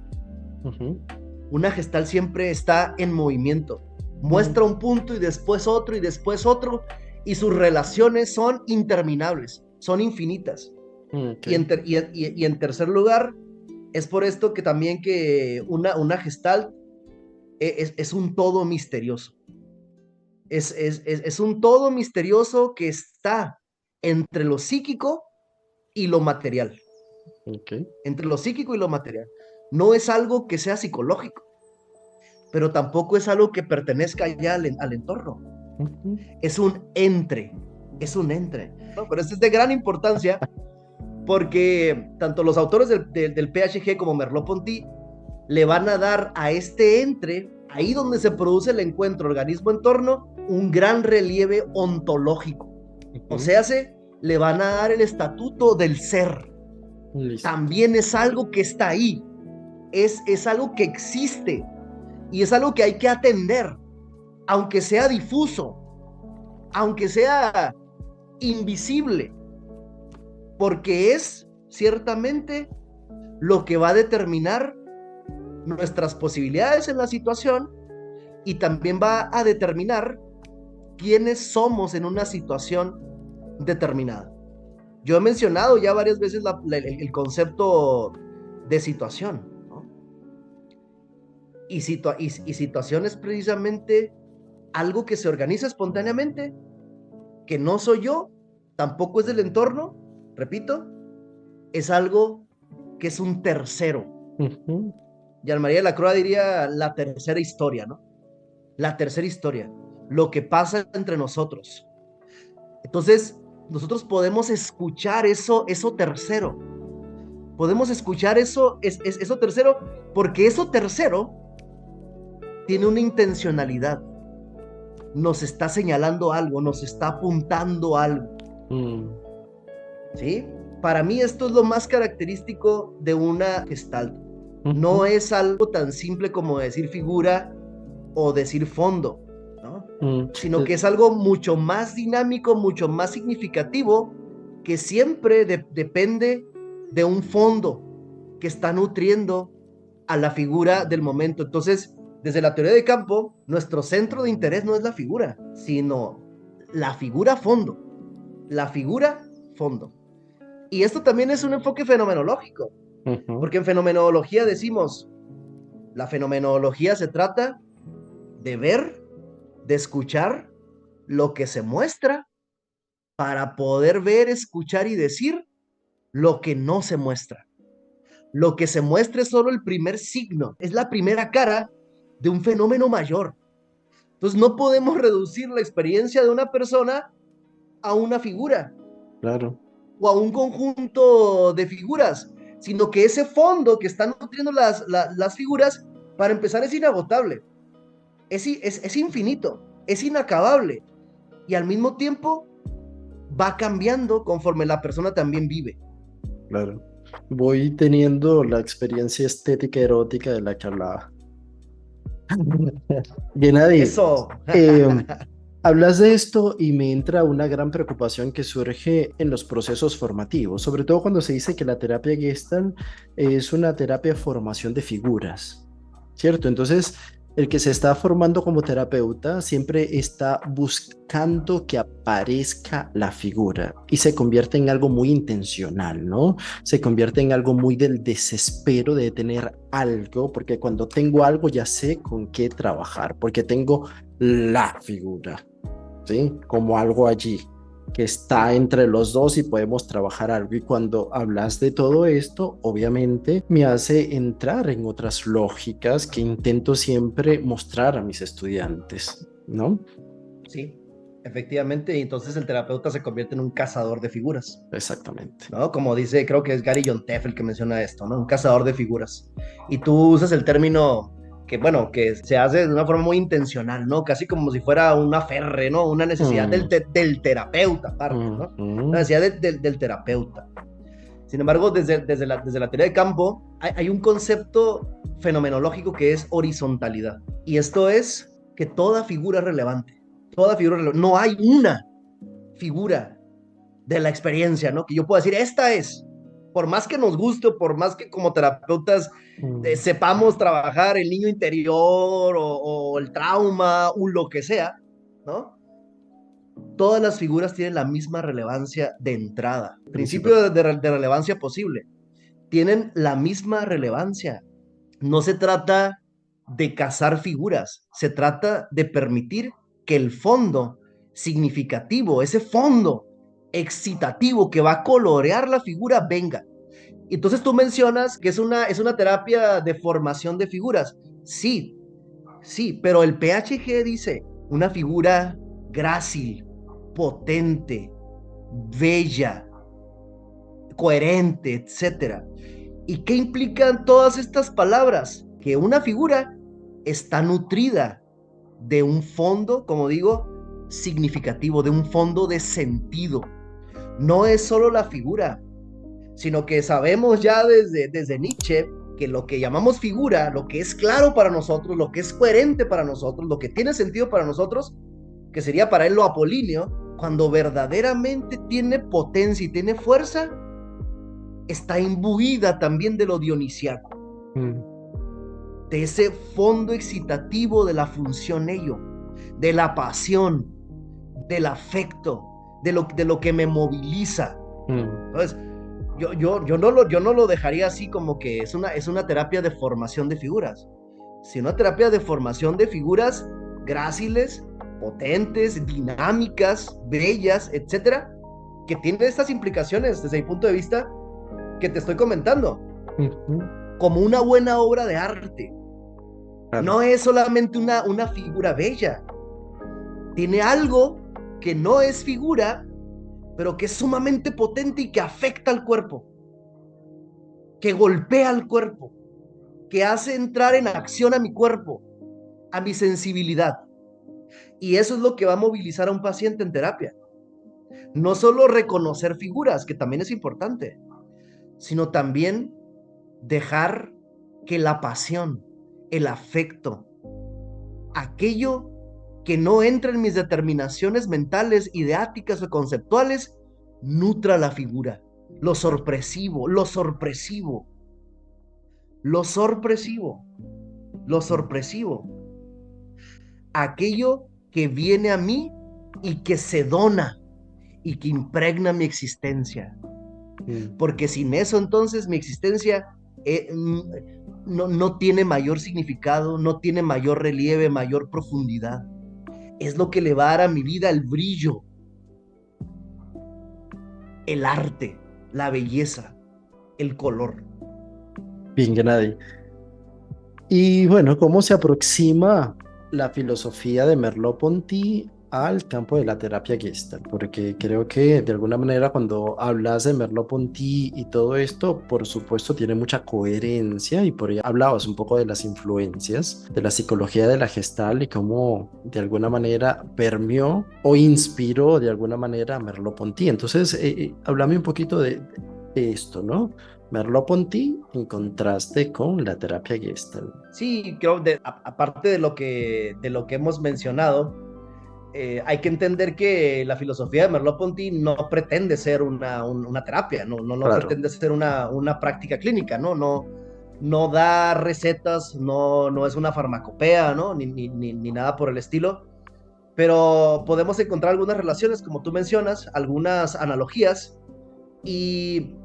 Una gestalt siempre está en movimiento. Muestra un punto y después otro, y sus relaciones son interminables, son infinitas. Okay. Y en tercer lugar, es por esto que también que una gestalt es un todo misterioso. Es un todo misterioso que está entre lo psíquico y lo material. Okay. Entre lo psíquico y lo material. No es algo que sea psicológico, pero tampoco es algo que pertenezca ya al entorno. Es un entre, ¿no? Pero esto es de gran importancia porque tanto los autores del PHG como Merleau-Ponty le van a dar a este entre, ahí donde se produce el encuentro organismo-entorno, un gran relieve ontológico. O sea, le van a dar el estatuto del ser. Listo. También es algo que está ahí, es algo que existe y es algo que hay que atender, aunque sea difuso, aunque sea invisible, porque es ciertamente lo que va a determinar nuestras posibilidades en la situación y también va a determinar quiénes somos en una situación determinada. Yo he mencionado ya varias veces el concepto de situación, ¿no? Y situación es precisamente algo que se organiza espontáneamente, que no soy yo, tampoco es del entorno, repito, es algo que es un tercero. Jean-Marie Lacroix diría la tercera historia, ¿no? La tercera historia, lo que pasa entre nosotros. Entonces, nosotros podemos escuchar eso tercero. Podemos escuchar eso tercero, porque eso tercero tiene una intencionalidad. Nos está señalando algo, nos está apuntando algo. ¿Sí? Para mí esto es lo más característico de una gestalt. No es algo tan simple como decir figura o decir fondo, ¿no? Sino que es algo mucho más dinámico, mucho más significativo, que siempre depende de un fondo que está nutriendo a la figura del momento. Entonces, desde la teoría de campo, nuestro centro de interés no es la figura, sino la figura fondo. La figura fondo. Y esto también es un enfoque fenomenológico, porque en fenomenología decimos, la fenomenología se trata de ver, de escuchar lo que se muestra para poder ver, escuchar y decir lo que no se muestra. Lo que se muestra es solo el primer signo, es la primera cara de un fenómeno mayor. Entonces no podemos reducir la experiencia de una persona a una figura. Claro. O a un conjunto de figuras, sino que ese fondo que están nutriendo las figuras, para empezar, es inagotable, es infinito, es inacabable, y al mismo tiempo va cambiando conforme la persona también vive. Claro. Voy teniendo la experiencia estética erótica de la que hablaba. Gennady, Eso. eh, hablas de esto y me entra una gran preocupación que surge en los procesos formativos, sobre todo cuando se dice que la terapia Gestalt es una terapia de formación de figuras, ¿cierto? Entonces, el que se está formando como terapeuta siempre está buscando que aparezca la figura y se convierte en algo muy intencional, ¿no? Se convierte en algo muy del desespero de tener algo, porque cuando tengo algo ya sé con qué trabajar, porque tengo la figura. ¿Sí? Como algo allí que está Sí. entre los dos y podemos trabajar algo. Y cuando hablas de todo esto, obviamente me hace entrar en otras lógicas que intento siempre mostrar a mis estudiantes, ¿no? Sí, efectivamente, y entonces el terapeuta se convierte en un cazador de figuras, Exactamente. ¿no? Como dice, creo que es Gary John Teff el que menciona esto, ¿no? Un cazador de figuras. Y tú usas el término que, bueno, que se hace de una forma muy intencional, ¿no? Casi como si fuera un aferre, ¿no? Una necesidad Mm, del terapeuta, aparte, mm, ¿no? Una mm, necesidad del terapeuta. Sin embargo, desde la teoría de campo, hay un concepto fenomenológico que es horizontalidad. Y esto es que toda figura es relevante. Toda figura es relevante. No hay una figura de la experiencia, ¿no? Que yo pueda decir, esta es. Por más que nos guste, por más que como terapeutas mm. sepamos trabajar el niño interior o el trauma o lo que sea, ¿no? Todas las figuras tienen la misma relevancia de entrada. Principio. Principio de relevancia posible. Tienen la misma relevancia. No se trata de cazar figuras, se trata de permitir que el fondo significativo, ese fondo excitativo que va a colorear la figura, venga. Entonces tú mencionas que es una terapia de formación de figuras. Sí, sí, pero el PHG dice una figura grácil, potente, bella, coherente, etcétera. ¿Y qué implican todas estas palabras? Que una figura está nutrida de un fondo, como digo, significativo, de un fondo de sentido. No es solo la figura, sino que sabemos ya desde Nietzsche que lo que llamamos figura, lo que es claro para nosotros, lo que es coherente para nosotros, lo que tiene sentido para nosotros, que sería para él lo apolíneo, cuando verdaderamente tiene potencia y tiene fuerza, está imbuida también de lo dionisiaco, Mm, de ese fondo excitativo de la función ello, de la pasión, del afecto, de lo que me moviliza. mm. Entonces, yo no lo dejaría así como que es una terapia de formación de figuras, sino una terapia de formación de figuras gráciles, potentes, dinámicas, bellas, etcétera, que tiene estas implicaciones desde mi punto de vista que te estoy comentando, Ujú. como una buena obra de arte. Claro. No es solamente una figura bella, tiene algo que no es figura, pero que es sumamente potente y que afecta al cuerpo, que golpea al cuerpo, que hace entrar en acción a mi cuerpo, a mi sensibilidad. Y eso es lo que va a movilizar a un paciente en terapia. No solo reconocer figuras, que también es importante, sino también dejar que la pasión, el afecto, aquello que no entra en mis determinaciones mentales, ideáticas o conceptuales, nutra la figura. Lo sorpresivo, lo sorpresivo, lo sorpresivo, lo sorpresivo. Aquello que viene a mí y que se dona y que impregna mi existencia. Mm. Porque sin eso entonces mi existencia no tiene mayor significado, no tiene mayor relieve, mayor profundidad. Es lo que le va a dar a mi vida el brillo, el arte, la belleza, el color. Bien, Gennady. Y bueno, ¿cómo se aproxima la filosofía de Merleau-Ponty al campo de la terapia Gestalt? Porque creo que de alguna manera cuando hablas de Merleau-Ponty y todo esto, por supuesto tiene mucha coherencia y por ahí hablabas un poco de las influencias de la psicología de la Gestalt y cómo de alguna manera permeó o inspiró de alguna manera a Merleau-Ponty. Entonces, háblame un poquito de esto, ¿no? Merleau-Ponty en contraste con la terapia Gestalt. Sí, creo, aparte de lo que hemos mencionado, hay que entender que la filosofía de Merleau-Ponty no pretende ser una terapia, no Claro. pretende ser una práctica clínica, no da recetas, no es una farmacopea, ¿no? Ni nada por el estilo, pero podemos encontrar algunas relaciones, como tú mencionas, algunas analogías, y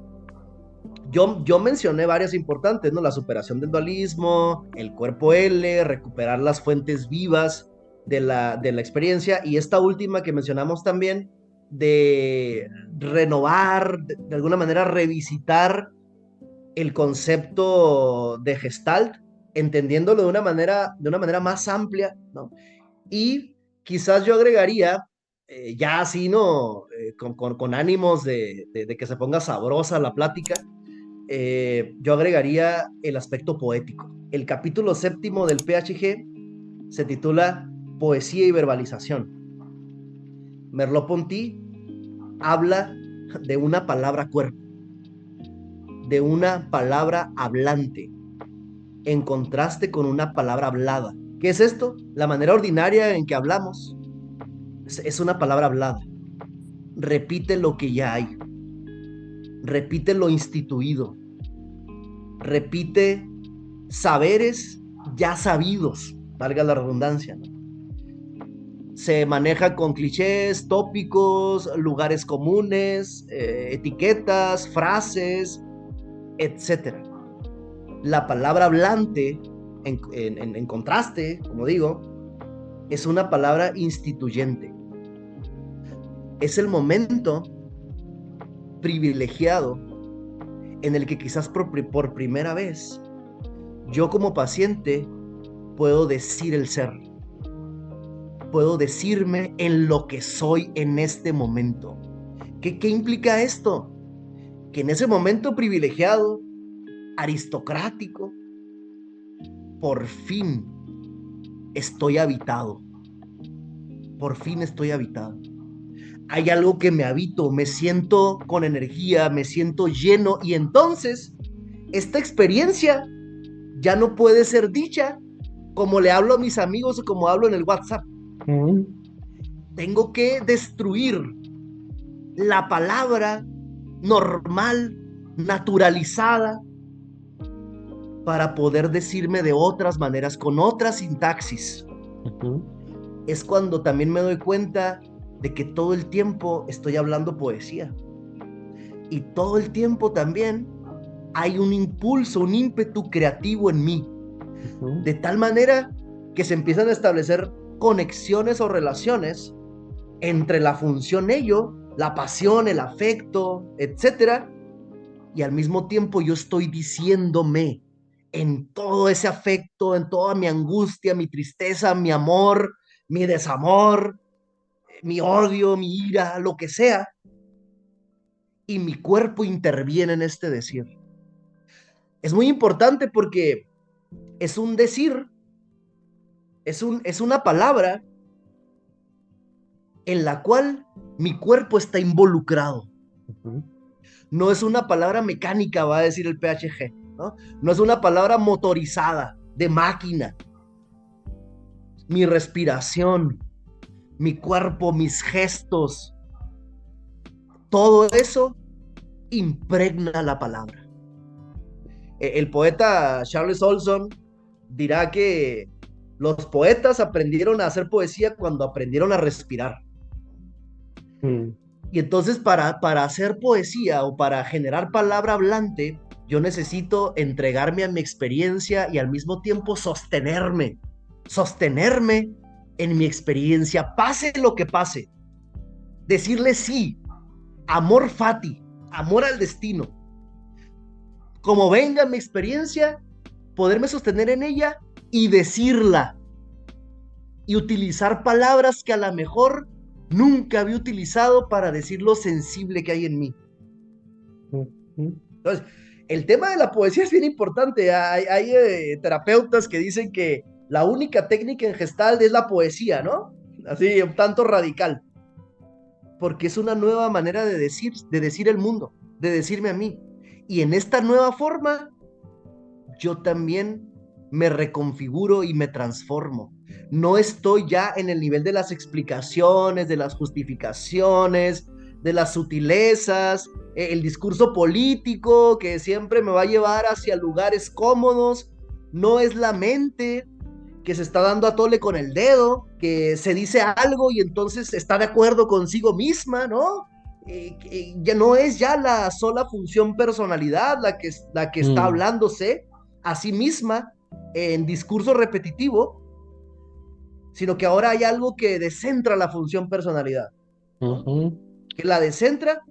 yo mencioné varias importantes, ¿no? La superación del dualismo, el cuerpo L, recuperar las fuentes vivas de la experiencia, y esta última que mencionamos también, de renovar, de alguna manera revisitar el concepto de Gestalt, entendiéndolo de una manera más amplia, ¿no? Y quizás yo agregaría, ya así, ¿no? Con ánimos de que se ponga sabrosa la plática, yo agregaría el aspecto poético. El capítulo séptimo del PHG se titula Poesía y verbalización. Merleau-Ponty habla de una palabra cuerpo, de una palabra hablante, en contraste con una palabra hablada. ¿Qué es esto? La manera ordinaria en que hablamos es una palabra hablada. Repite lo que ya hay, repite lo instituido, repite saberes ya sabidos, valga la redundancia, ¿no? Se maneja con clichés, tópicos, lugares comunes, etiquetas, frases, etcétera. La palabra hablante, en contraste, como digo, es una palabra instituyente. Es el momento privilegiado en el que quizás por primera vez yo como paciente puedo decir el ser, puedo decirme en lo que soy en este momento. ¿Qué implica esto? Que en ese momento privilegiado, aristocrático, por fin estoy habitado. Por fin estoy habitado. Hay algo que me habito, me siento con energía, me siento lleno, y entonces esta experiencia ya no puede ser dicha como le hablo a mis amigos o como hablo en el WhatsApp. Tengo que destruir la palabra normal, naturalizada, para poder decirme de otras maneras, con otra sintaxis. Es cuando también me doy cuenta de que todo el tiempo estoy hablando poesía. Y todo el tiempo también hay un impulso, un ímpetu creativo en mí. De tal manera que se empiezan a establecer conexiones o relaciones entre la función ello, la pasión, el afecto, etcétera, y al mismo tiempo yo estoy diciéndome en todo ese afecto, en toda mi angustia, mi tristeza, mi amor, mi desamor, mi odio, mi ira, lo que sea, y mi cuerpo interviene en este decir. Es muy importante porque es un decir, es una palabra en la cual mi cuerpo está involucrado. No es una palabra mecánica, va a decir el PHG, ¿no? No es una palabra motorizada, de máquina. Mi respiración, mi cuerpo, mis gestos, todo eso impregna la palabra. El poeta Charles Olson dirá que los poetas aprendieron a hacer poesía cuando aprendieron a respirar. Y entonces para hacer poesía o para generar palabra hablante, yo necesito entregarme a mi experiencia y al mismo tiempo sostenerme en mi experiencia, pase lo que pase. Decirle sí, amor fati, amor al destino. Como venga mi experiencia, poderme sostener en ella y decirla. Y utilizar palabras que a lo mejor nunca había utilizado para decir lo sensible que hay en mí. Entonces, el tema de la poesía es bien importante. Hay terapeutas que dicen que la única técnica en Gestalt es la poesía, ¿no? Así, un tanto radical. Porque es una nueva manera de decir el mundo, de decirme a mí. Y en esta nueva forma, yo también me reconfiguro y me transformo. No estoy ya en el nivel de las explicaciones, de las justificaciones, de las sutilezas, el discurso político que siempre me va a llevar hacia lugares cómodos. No es la mente que se está dando a tole con el dedo, que se dice algo y entonces está de acuerdo consigo misma, ¿no? Ya no es ya la sola función personalidad la que está Mm, hablándose a sí misma en discurso repetitivo, sino que ahora hay algo que descentra la función personalidad, ¿no? ujú, Que la descentra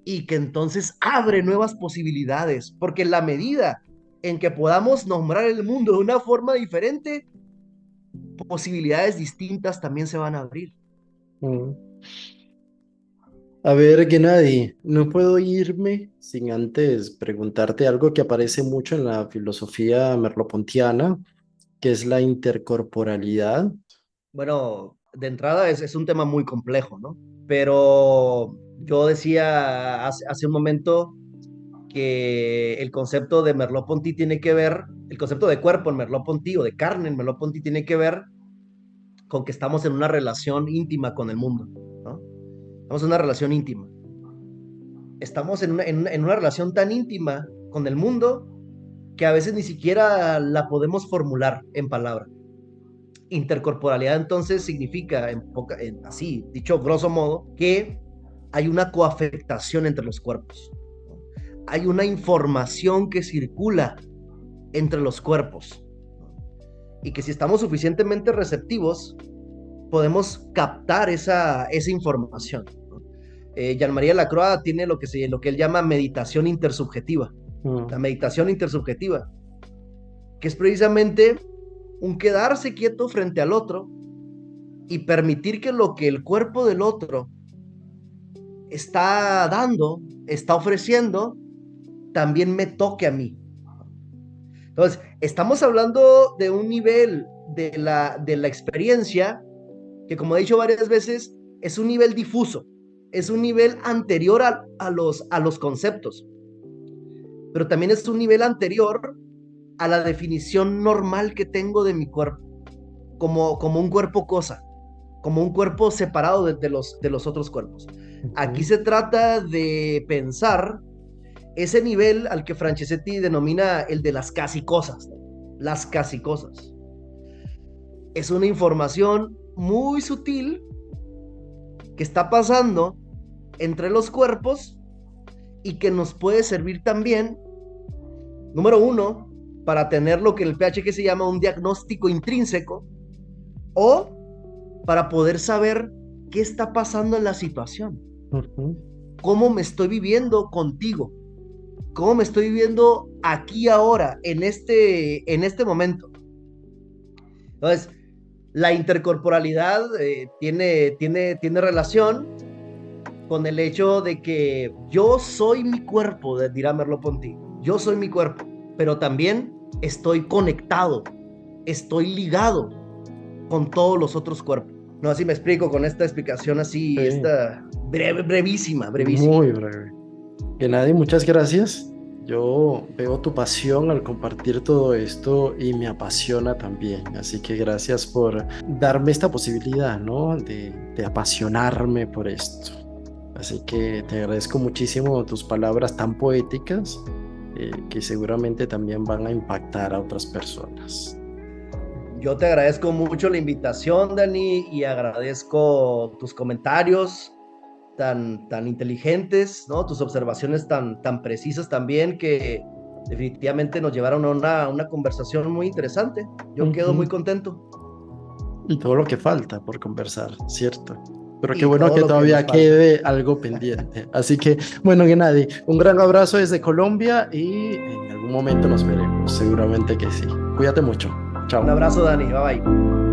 y que entonces abre nuevas posibilidades, porque en la medida en que podamos nombrar el mundo de una forma diferente, posibilidades distintas también se van a abrir. mm. A ver, Gennady, no puedo irme sin antes preguntarte algo que aparece mucho en la filosofía merleau-pontiana, que es la intercorporalidad. Bueno, de entrada es un tema muy complejo, ¿no? Pero yo decía hace un momento que el concepto de Merleau-Ponty tiene que ver, el concepto de cuerpo en Merleau-Ponty o de carne en Merleau-Ponty tiene que ver con que estamos en una relación íntima con el mundo, ¿no? Estamos en una relación íntima. Estamos en una relación tan íntima con el mundo que a veces ni siquiera la podemos formular en palabras. Intercorporalidad entonces significa, así, dicho grosso modo, que hay una coafectación entre los cuerpos, ¿no? Hay una información que circula entre los cuerpos, ¿no? Y que si estamos suficientemente receptivos, podemos captar esa información, ¿no? Jean-Marie Lacroix tiene lo que él llama meditación intersubjetiva. La Mm, meditación intersubjetiva, que es precisamente un quedarse quieto frente al otro y permitir que lo que el cuerpo del otro está dando, está ofreciendo, también me toque a mí. Entonces, estamos hablando de un nivel de la experiencia que, como he dicho varias veces, es un nivel difuso, es un nivel anterior a los conceptos, pero también es un nivel anterior a la definición normal que tengo de mi cuerpo, como un cuerpo cosa, como un cuerpo separado de los otros cuerpos. Aquí ujú, se trata de pensar ese nivel al que Franceschetti denomina el de las casi cosas, ¿no? Las casi cosas. Es una información muy sutil que está pasando entre los cuerpos y que nos puede servir también, número uno, para tener lo que el PHQ se llama un diagnóstico intrínseco o para poder saber qué está pasando en la situación, ujú. cómo me estoy viviendo contigo, cómo me estoy viviendo aquí ahora, en este momento. Entonces, la intercorporalidad tiene relación con el hecho de que yo soy mi cuerpo, dirá Merleau-Ponty, yo soy mi cuerpo, pero también estoy conectado, estoy ligado con todos los otros cuerpos. No, así me explico con esta explicación así, Sí, esta brevísima, brevísima. muy breve. Gennady, muchas gracias. Yo veo tu pasión al compartir todo esto y me apasiona también. Así que gracias por darme esta posibilidad, ¿no? De apasionarme por esto. Así que te agradezco muchísimo tus palabras tan poéticas, que seguramente también van a impactar a otras personas. Yo te agradezco mucho la invitación, Dani, y agradezco tus comentarios tan inteligentes, ¿no? Tus observaciones tan precisas también que definitivamente nos llevaron a una conversación muy interesante. Yo quedo muy Ujú. contento. Y todo lo que falta por conversar, ¿cierto? Pero qué Y bueno todo que lo que nos todavía falta. quede algo pendiente. Así que, bueno, Gennady, un gran abrazo desde Colombia y en algún momento nos veremos. Seguramente que sí. Cuídate mucho. Un Chao. abrazo, Dani. Bye bye.